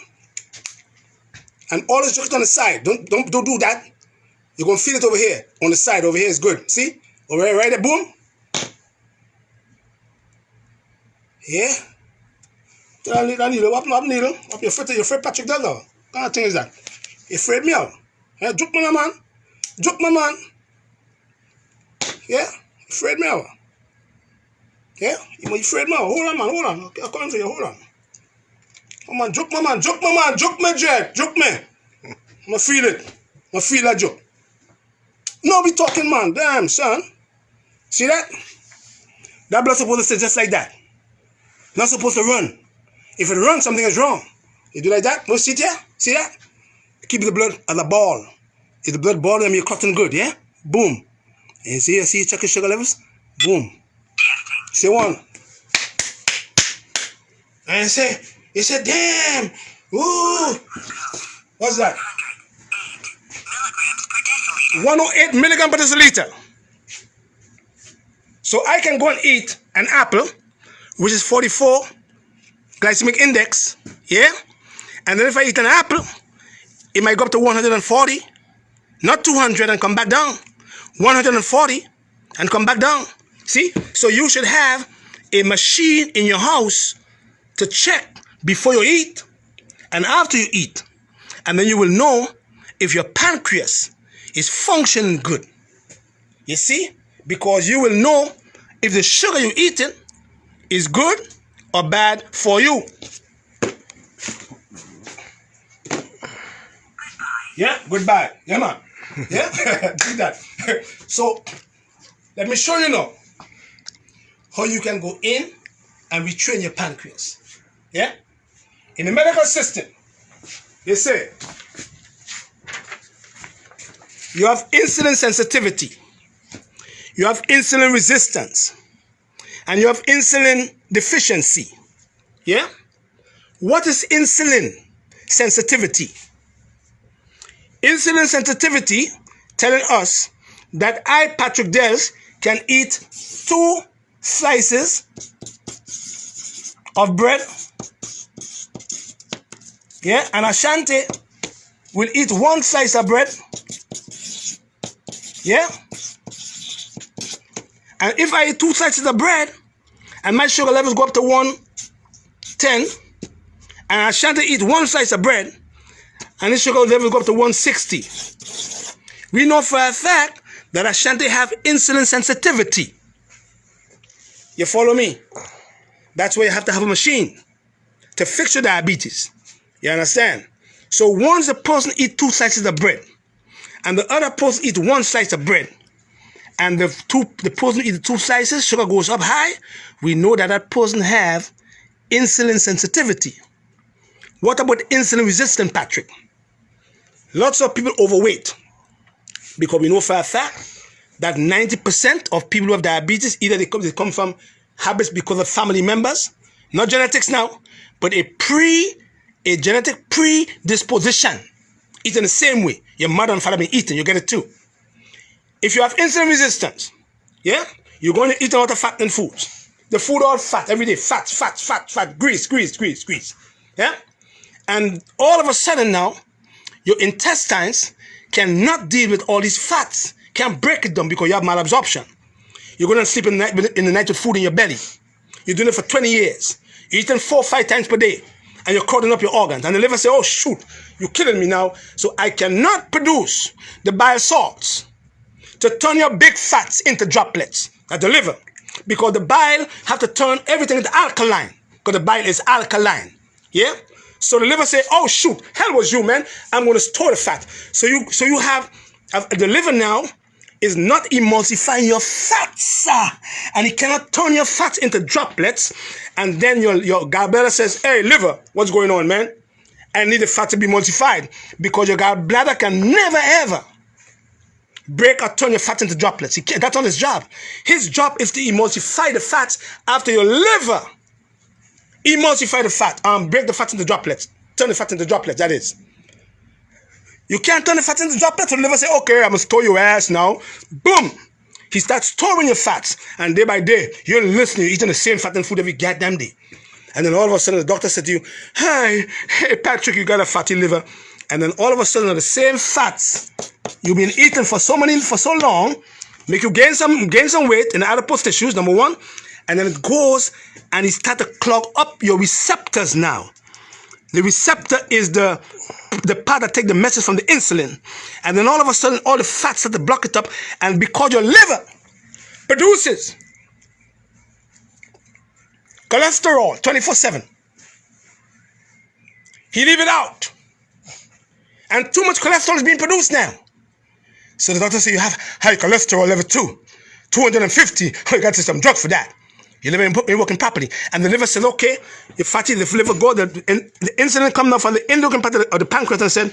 And all is just on the side. Don't do that. You're gonna feel it over here. On the side, over here is good. See? Over here, right there, boom. Yeah. That needle, up needle. Up your foot, Patrick Dello. What kind of thing is that? You afraid me out? Yeah, juke my man. Juke my man. Yeah? You afraid me out? Yeah? You afraid me out? Hold on, man, hold on. Okay, I'm coming for you, hold on. Come on, juke my man, juke my man, juke me, Jed, juke me. I feel it. I feel that juke. No be talking, man. Damn, son. See that? That blood supposed to stay just like that. Not supposed to run. If it runs, something is wrong. You do like that? No, see it here? See that? Keep the blood at the ball. If the blood ball, then you're cutting good, yeah? Boom. And see, check your sugar levels? Boom. Say one. And you say, damn. Ooh. What's that? 108 milligrams per deciliter. So I can go and eat an apple, which is 44 glycemic index, yeah? And then if I eat an apple, it might go up to 140, not 200 and come back down, 140 and come back down. See? So you should have a machine in your house to check before you eat and after you eat. And then you will know if your pancreas is functioning good. You see? Because you will know if the sugar you're eating is good or bad for you. Yeah, goodbye. Yeah, man. Yeah, do that. So, let me show you now how you can go in and retrain your pancreas. Yeah? In the medical system, they say you have insulin sensitivity, you have insulin resistance, and you have insulin deficiency. Yeah? What is insulin sensitivity? Insulin sensitivity telling us that I, Patrick Dels, can eat 2 slices of bread. Yeah, and Ashanti will eat 1 slice of bread. Yeah? And if I eat 2 slices of bread and my sugar levels go up to 110, and Ashanti eat 1 slice of bread and his sugar levels go up to 160, we know for a fact that Ashanti have insulin sensitivity. You follow me? That's why you have to have a machine to fix your diabetes. You understand? So once the person eats 2 slices of bread and the other person eats 1 slice of bread, and the person eats 2 slices, sugar goes up high, we know that that person have insulin sensitivity. What about insulin resistant, Patrick? Lots of people overweight, because we know for a fact that 90% of people who have diabetes, either they come from habits because of family members, not genetics now, but a genetic predisposition. Eating the same way your mother and father been eating, you get it too. If you have insulin resistance, yeah, you're going to eat a lot of fattening foods. The food all fat every day, fat, grease. Yeah? And all of a sudden now, your intestines cannot deal with all these fats, can't break it down because you have malabsorption. You're going to sleep in the night with food in your belly. You're doing it for 20 years. You're eating 4 or 5 times per day, and you're crowding up your organs. And the liver say, oh shoot, you're killing me now, so I cannot produce the bile salts to turn your big fats into droplets at the liver, because the bile have to turn everything into alkaline, because the bile is alkaline. Yeah? So the liver say, oh shoot, hell was you, man, I'm going to store the fat. So you have the liver now is not emulsifying your fats, and it cannot turn your fats into droplets. And then your gallbladder says, hey liver, what's going on, man? I need the fat to be emulsified, because your gallbladder can never ever break or turn your fat into droplets. He can't. That's not his job. His job is to emulsify the fats after your liver emulsify the fat, break the fat into droplets, turn the fat into droplets, that is. You can't turn the fat into droplets, so the liver say, okay, I'm going to store your ass now. Boom. He starts storing your fats. And day by day, you're listening, you're eating the same fat and food every goddamn day. And then all of a sudden, the doctor said to you, hey, Patrick, you got a fatty liver. And then all of a sudden, the same fats you've been eating for so long, make you gain some weight in the adipose tissues, number one. And then it goes and it starts to clog up your receptors now. The receptor is the part that takes the message from the insulin. And then all of a sudden, all the fats start to block it up. And because your liver produces cholesterol 24/7, he leave it out. And too much cholesterol is being produced now. So the doctor says you have high cholesterol level 250. Oh, you got to take some drugs for that. Your liver ain't working properly. And the liver says, okay, you're fatty, the liver go, the insulin come now from the endocrine part of the pancreas and said,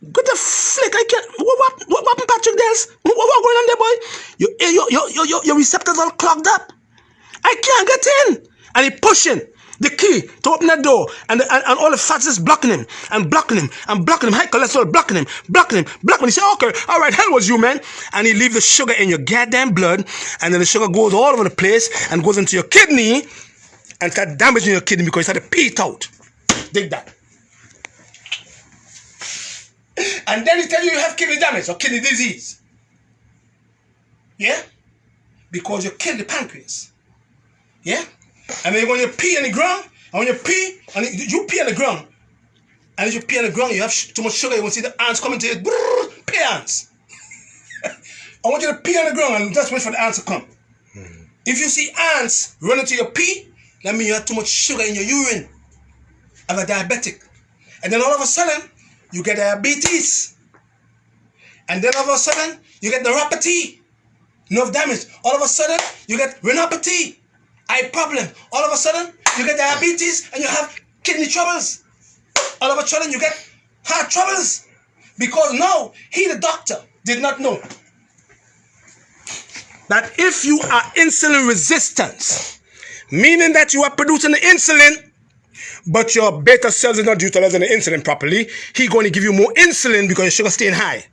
what the flick, I can't, what happened, Patrick, there's, what going on there, boy? Your receptors all clogged up. I can't get in. And he pushing the key to open that door, and all the fats is blocking him, and blocking him, high cholesterol blocking him. He said, okay, all right, hell was you, man. And he leave the sugar in your goddamn blood, and then the sugar goes all over the place, and goes into your kidney, and start damaging your kidney because it had to pee it out. Dig that. And then he tell you have kidney damage or kidney disease. Yeah? Because you killed the pancreas. Yeah? And then when you pee on the ground, and when you pee, you pee on the ground, and if you pee on the ground, you have too much sugar, you will see the ants coming to you, pee ants. I want you to pee on the ground and just wait for the ants to come. If you see ants running to your pee, that means you have too much sugar in your urine, as a diabetic. And then all of a sudden, you get diabetes. And then all of a sudden, you get neuropathy, nerve damage. All of a sudden, you get retinopathy, eye problem. All of a sudden, you get diabetes and you have kidney troubles. All of a sudden, you get heart troubles. Because no, he, the doctor, did not know that if you are insulin resistant, meaning that you are producing the insulin, but your beta cells are not utilizing the insulin properly, he's going to give you more insulin because your sugar staying high.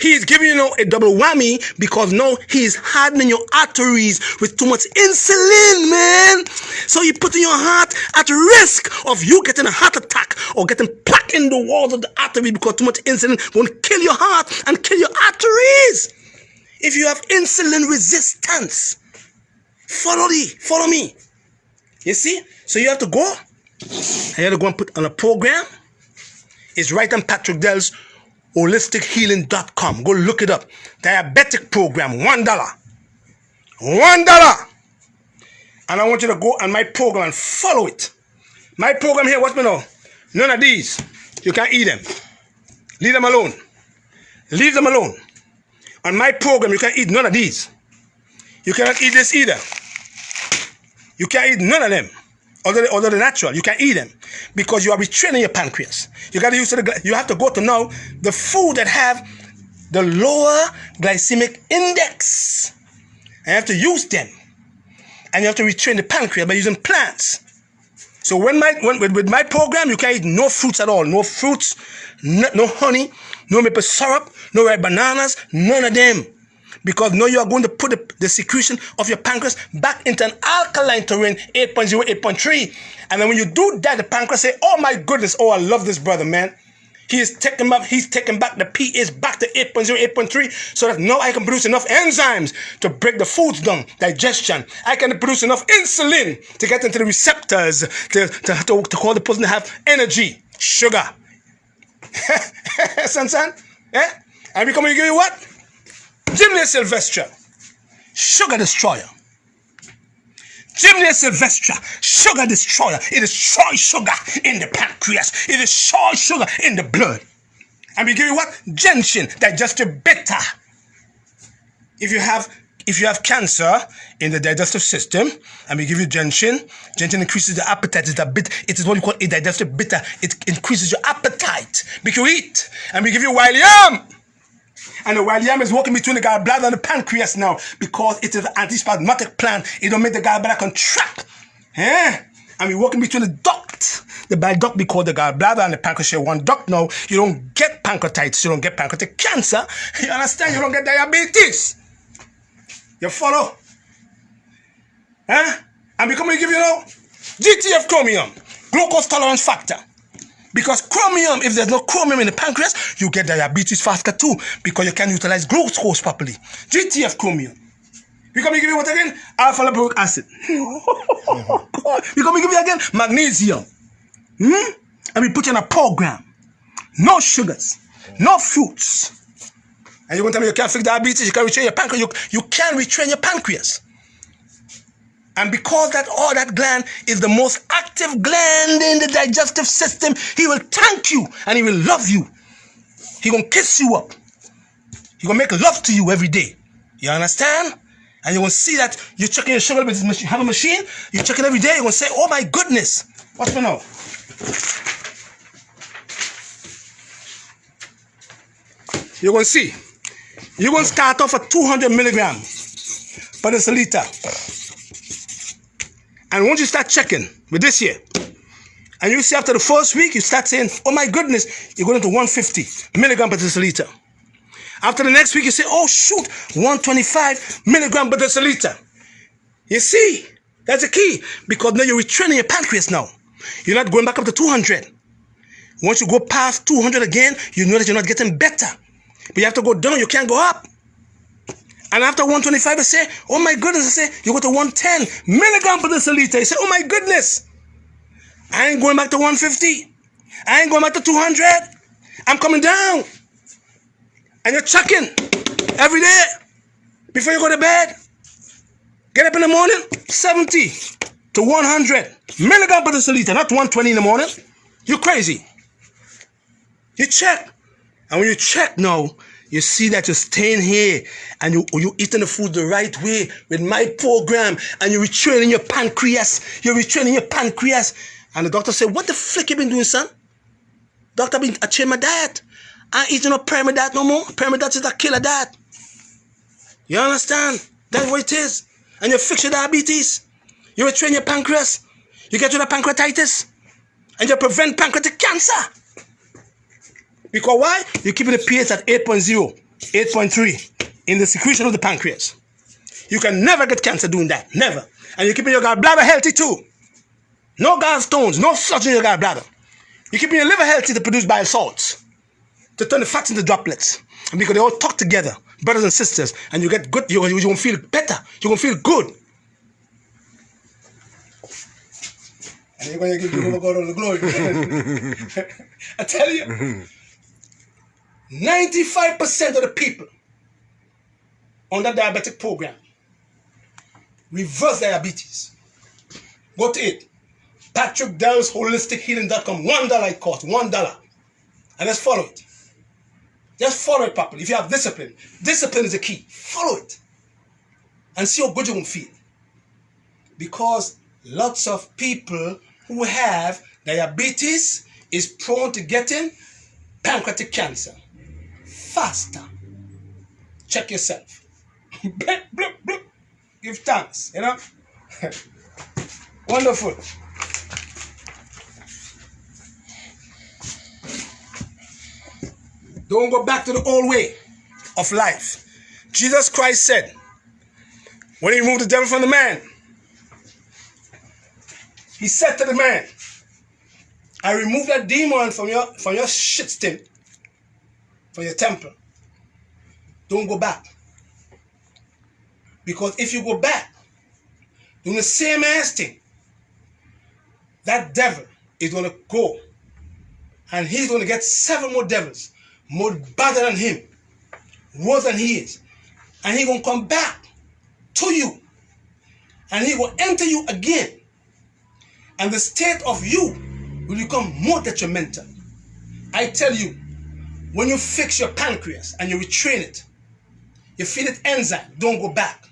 He's giving you a double whammy because now he's hardening your arteries with too much insulin, man. So you're putting your heart at risk of you getting a heart attack or getting plaque in the walls of the artery because too much insulin going to kill your heart and kill your arteries. If you have insulin resistance, follow me. You see? So you have to go. You have to go and put on a program. It's right on Patrick Dell's holistichealing.com. Go look it up. Diabetic program, $1. $1. And I want you to go on my program and follow it. My program here, watch me now. None of these. You can't eat them. Leave them alone. Leave them alone. On my program, you can't eat none of these. You cannot eat this either. You can't eat none of them. Other than natural, you can't eat them because you are retraining your pancreas. You got to use you have to go to now the food that have the lower glycemic index. And you have to use them, and you have to retrain the pancreas by using plants. So with my program, you can't eat no fruits at all, no fruits, no honey, no maple syrup, no red bananas, none of them. Because now you are going to put the secretion of your pancreas back into an alkaline terrain, 8.0, 8.3. And then when you do that, the pancreas say, oh my goodness, oh, I love this brother, man. He's taking back the pH back to 8.0, 8.3, so that now I can produce enough enzymes to break the foods down, digestion. I can produce enough insulin to get into the receptors to cause the person to have energy, sugar. Son? Eh? And we come and give you what? Gymnia sylvestra, sugar destroyer. Gymnia sylvestra, sugar destroyer. It destroys sugar in the pancreas. It destroys sugar in the blood. And we give you what? Gentian, digestive beta. If you have cancer in the digestive system, and we give you gentian increases the appetite. It is what you call a digestive beta. It increases your appetite. Make you eat. And we give you wild yam. And the wild yam is working between the gallbladder and the pancreas now because it is an antispasmodic plant. It don't make the gallbladder contract. Eh? And we're working between the duct. The bile duct we call the gallbladder and the pancreas share one duct now. You don't get pancreatitis. You don't get pancreatic cancer. You understand? You don't get diabetes. You follow? Huh? And because we give you now GTF chromium, glucose tolerance factor. Because chromium, if there's no chromium in the pancreas, you get diabetes faster too, because you can't utilize glucose properly. GTF chromium. Because we give you what again? Alpha lipoic acid. Because we give you again magnesium. And we put you in a program. No sugars, no fruits. And you're going to tell me you can't fix diabetes, you can't retrain your pancreas. You can retrain your pancreas. And because that gland is the most active gland in the digestive system, he will thank you and he will love you. He gonna kiss you up. He gonna make love to you every day. You understand? And you're gonna see that you're checking your sugar with this machine. Have a machine, you check it every day, you're gonna say, oh my goodness. Watch me now. You're gonna see. You're gonna start off at 200 milligrams per deciliter. And once you start checking with this here, and you see after the first week, you start saying, oh my goodness, you're going to 150 milligram per deciliter. After the next week, you say, oh shoot, 125 milligram per deciliter. You see, that's the key, because now you're retraining your pancreas now. You're not going back up to 200. Once you go past 200 again, you know that you're not getting better. But you have to go down, you can't go up. And after 125, I say, oh my goodness, I say, you go to 110 milligram per deciliter. You say, oh my goodness, I ain't going back to 150. I ain't going back to 200. I'm coming down. And you're checking every day before you go to bed. Get up in the morning, 70 to 100 milligram per deciliter, not 120 in the morning. You're crazy. You check. And when you check now, you see that you're staying here and you're eating the food the right way with my program, and you're retraining your pancreas. You're retraining your pancreas. And the doctor said, what the flick you been doing, son? Doctor, I changed my diet. I ain't eating no pyramid diet no more. Pyramid diet is a killer diet. You understand? That's what it is. And you fix your diabetes. You retrain your pancreas. You get rid of pancreatitis. And you prevent pancreatic cancer. Because why? You're keeping the pH at 8.0, 8.3 in the secretion of the pancreas. You can never get cancer doing that. Never. And you're keeping your gallbladder healthy too. No gallstones, no sludge in your gallbladder. You're keeping your liver healthy to produce bile salts, to turn the fats into droplets. And because they all talk together, brothers and sisters, and you get good, you're going to feel better. You're going to feel good. And you're going to give God all the glory. I tell you. 95% of the people on that diabetic program reverse diabetes. Go to it. PatrickDellsHolisticHealing.com. $1 it costs. $1. And let's follow it. Just follow it properly. If you have discipline, discipline is the key. Follow it. And see how good you will feel. Because lots of people who have diabetes is prone to getting pancreatic cancer. Faster. Check yourself. Give thanks, you know. Wonderful. Don't go back to the old way of life. Jesus Christ said, when he removed the devil from the man, he said to the man, I removed that demon from your shit stink, from your temple. Don't go back. Because if you go back, doing the same ass thing, that devil is going to go and he's going to get 7 more devils, more better than him, worse than he is. And he's going to come back to you and he will enter you again. And the state of you will become more detrimental. I tell you, when you fix your pancreas and you retrain it, you feed it enzyme, don't go back.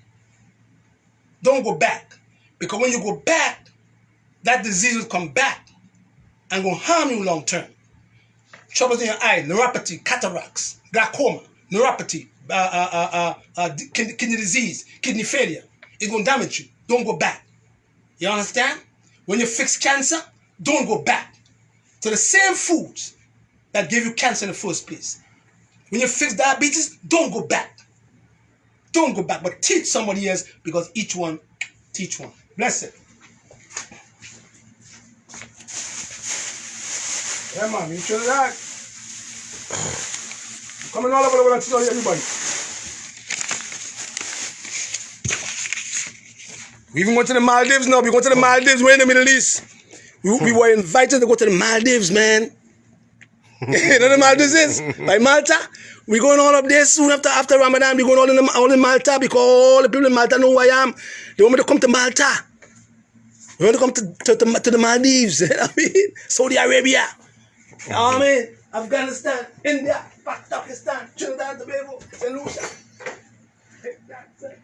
Don't go back. Because when you go back, that disease will come back and will harm you long term. Troubles in your eye, neuropathy, cataracts, glaucoma, neuropathy, kidney disease, kidney failure. It's going to damage you. Don't go back. You understand? When you fix cancer, don't go back to the same foods that gave you cancer in the first place. When you fix diabetes, don't go back. Don't go back, but teach somebody else, because each one teach one. Bless it. Yeah, man, you should that. Coming all over the world and tell everybody. We even went to the Maldives now. We go to the Maldives. We're in the Middle East. We were invited to go to the Maldives, man. You know the Maldives is? Like Malta. We're going all up there soon after Ramadan. We're going all in Malta, because all the people in Malta know who I am. They want me to come to Malta. We want to come to the Maldives. You know what I mean? Saudi Arabia. You know what I mean? Afghanistan, India, Pakistan, Trinidad, Tobago, St. Lucia. That's it.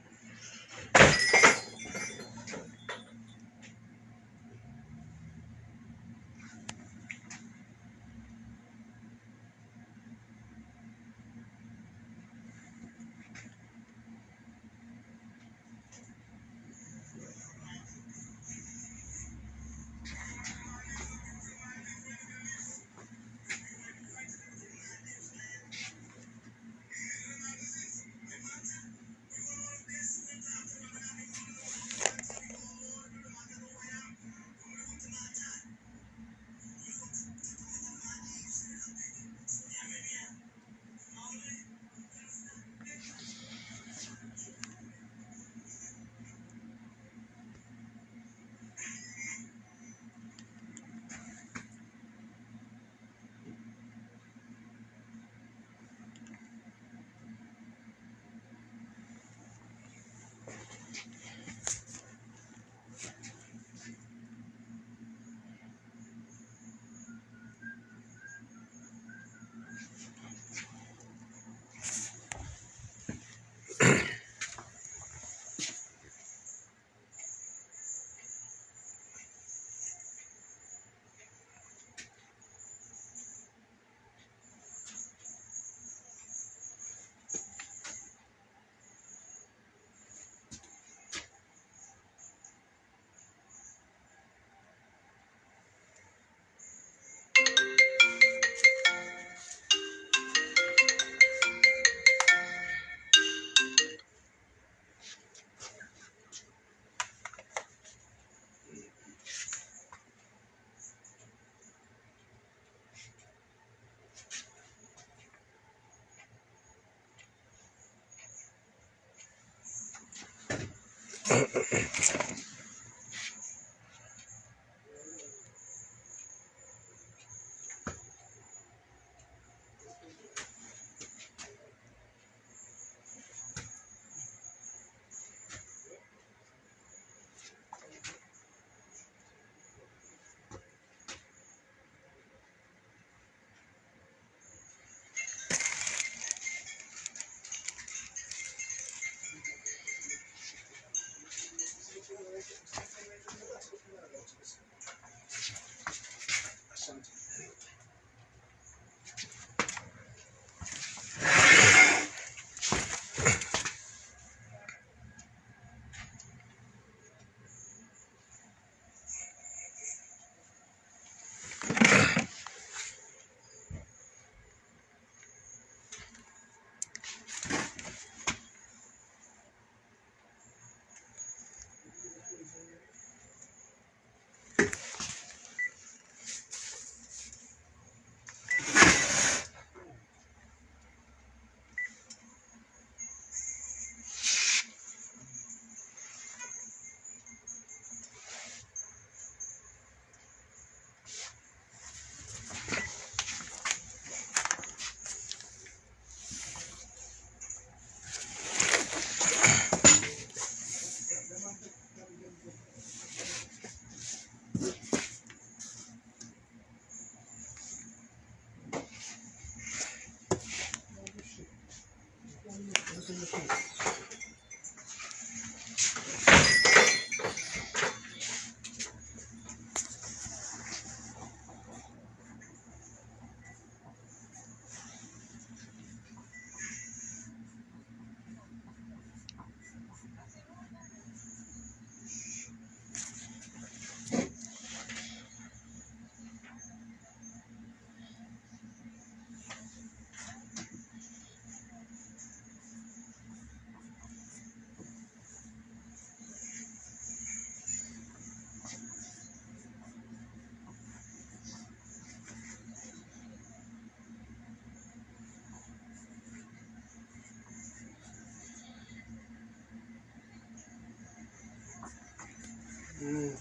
Mm.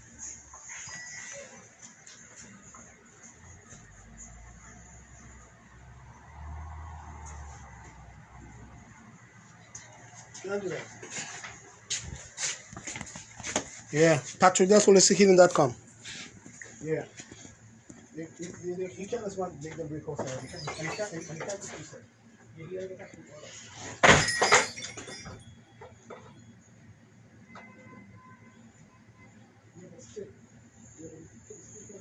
Can't do that. Yeah, Patrick, that's holisthealing.com. Yeah. You can't just want to make them break outside. You can't, and you can't, and you can't do that. You gotta get back to the order. Yeah, but still, you gotta put the speaker.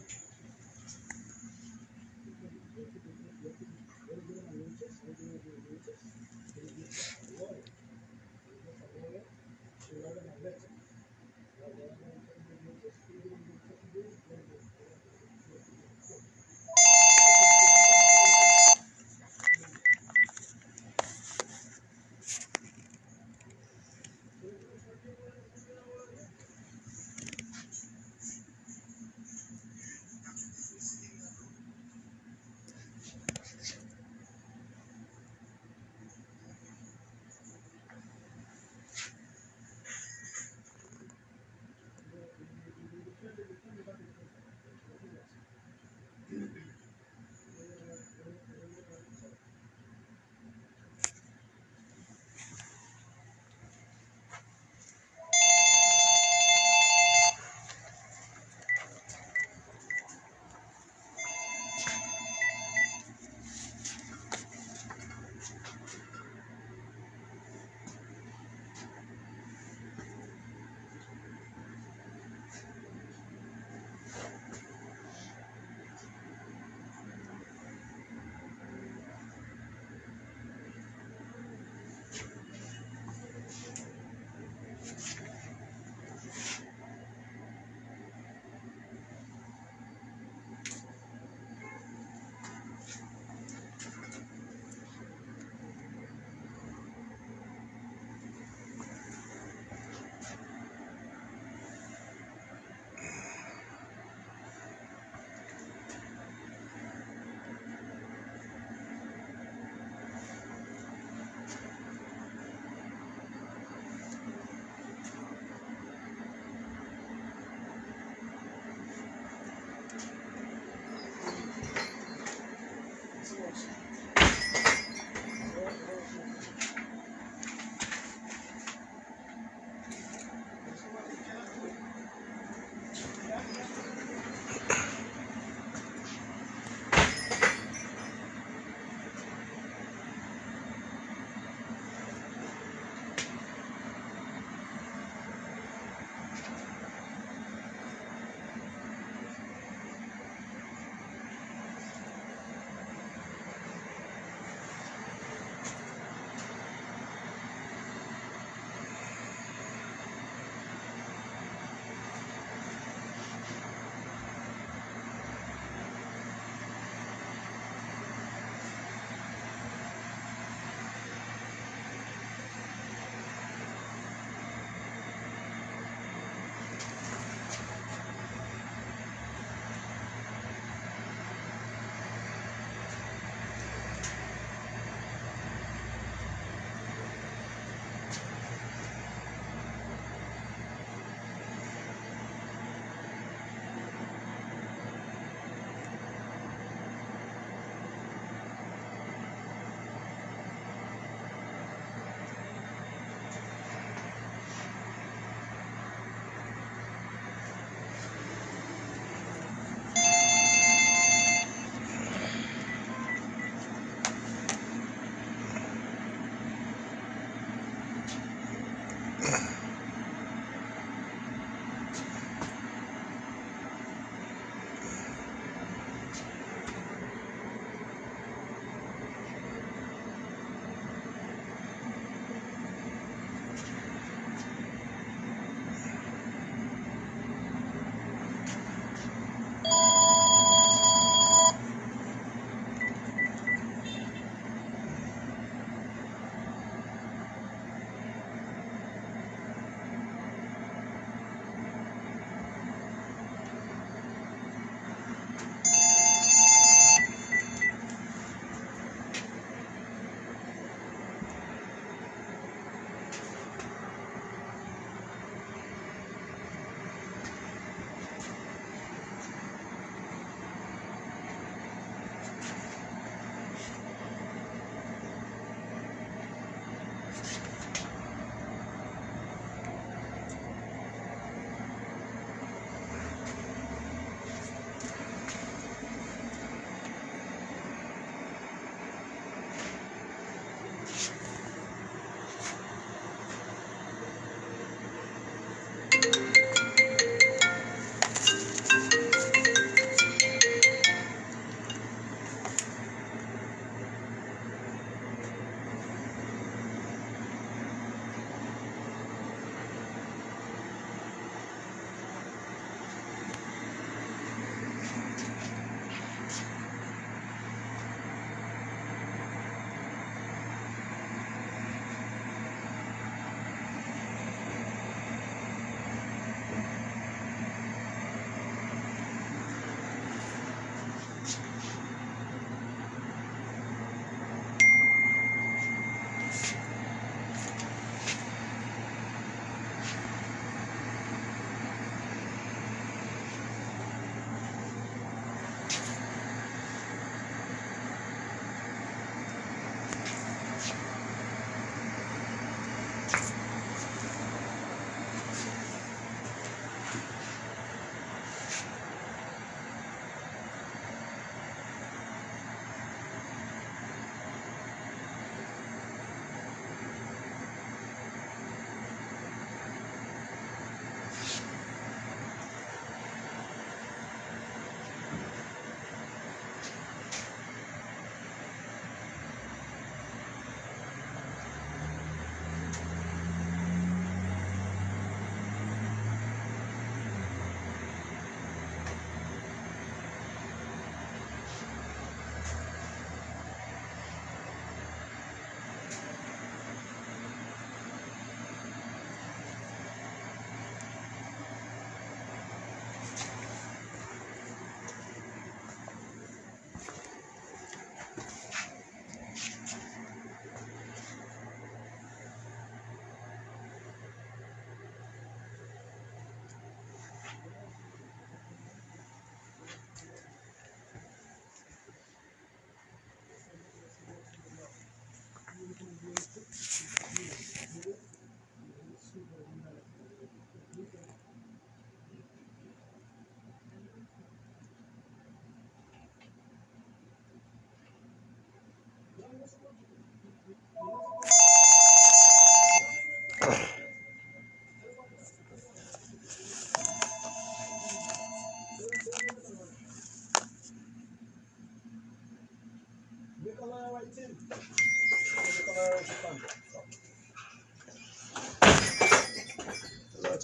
That's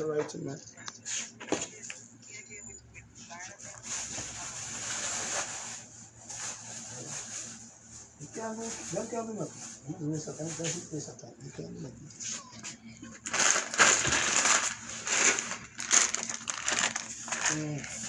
all right, man. You can't do nothing. You waste of time, that's waste of time. You can't do nothing. Yeah.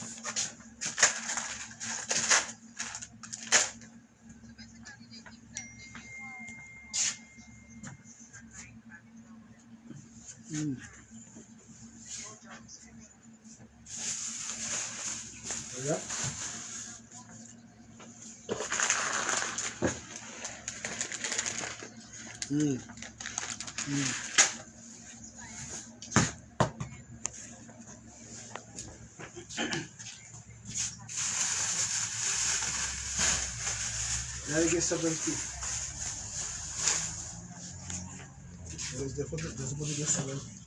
Now you get 70. There's definitely get 70.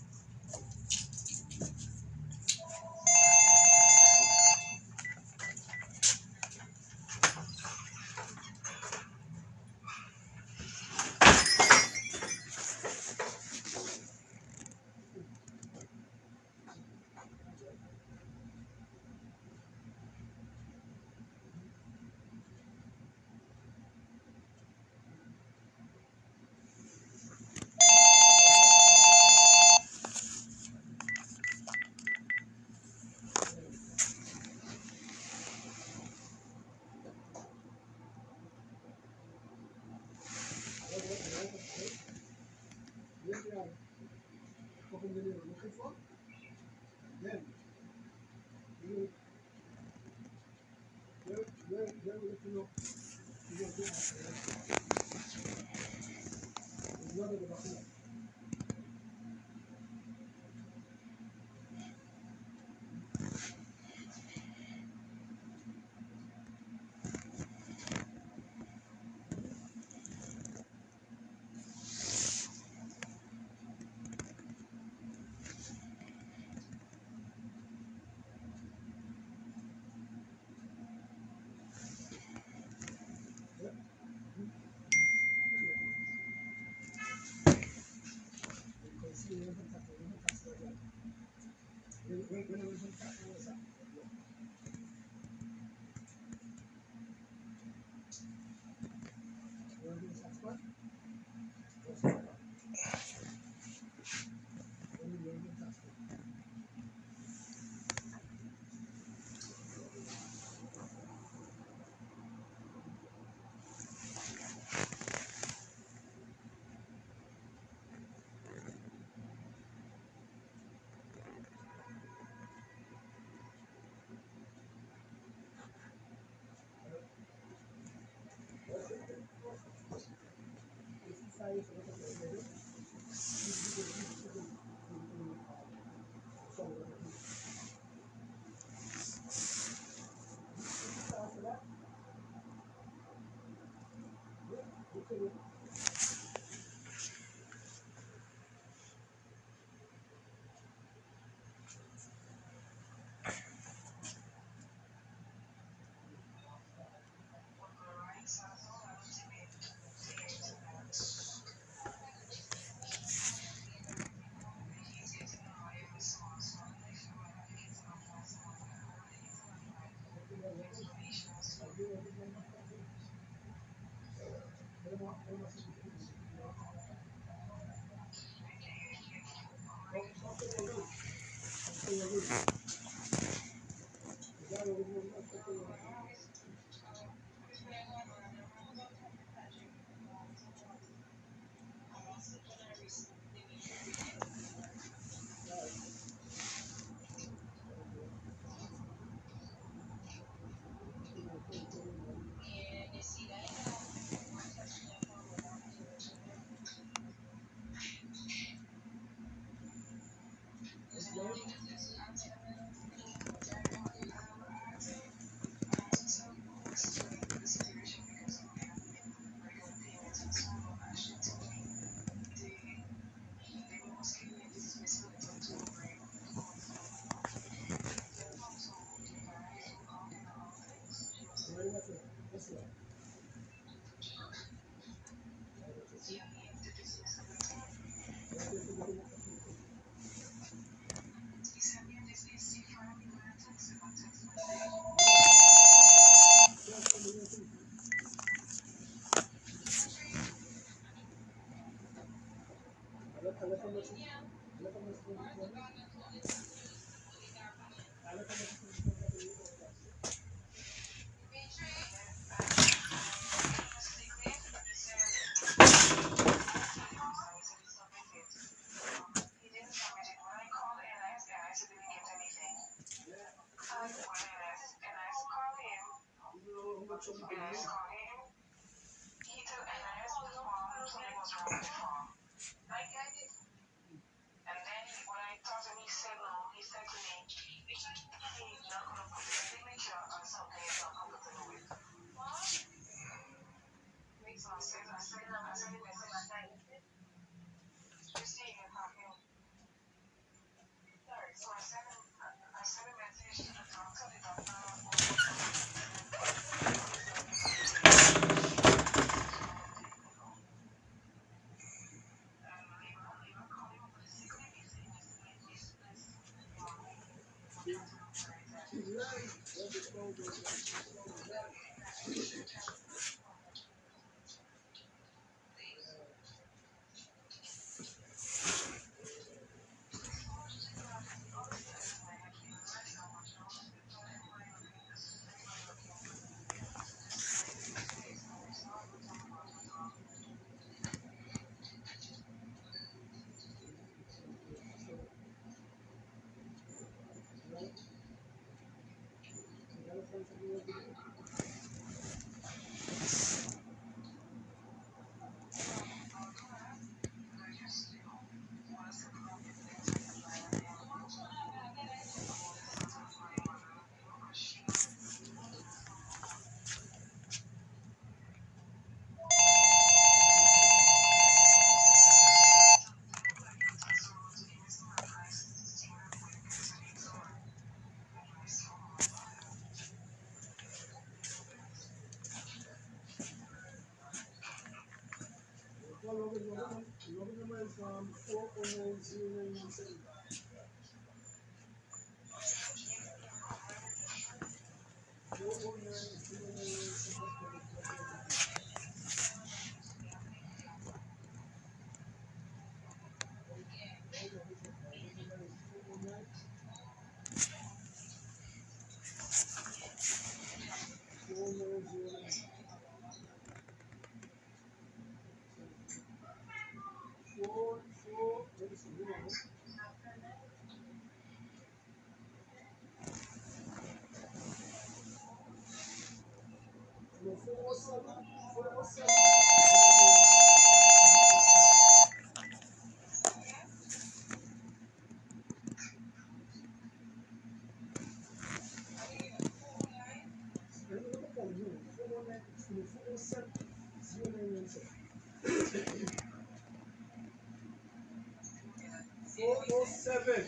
407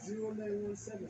0917.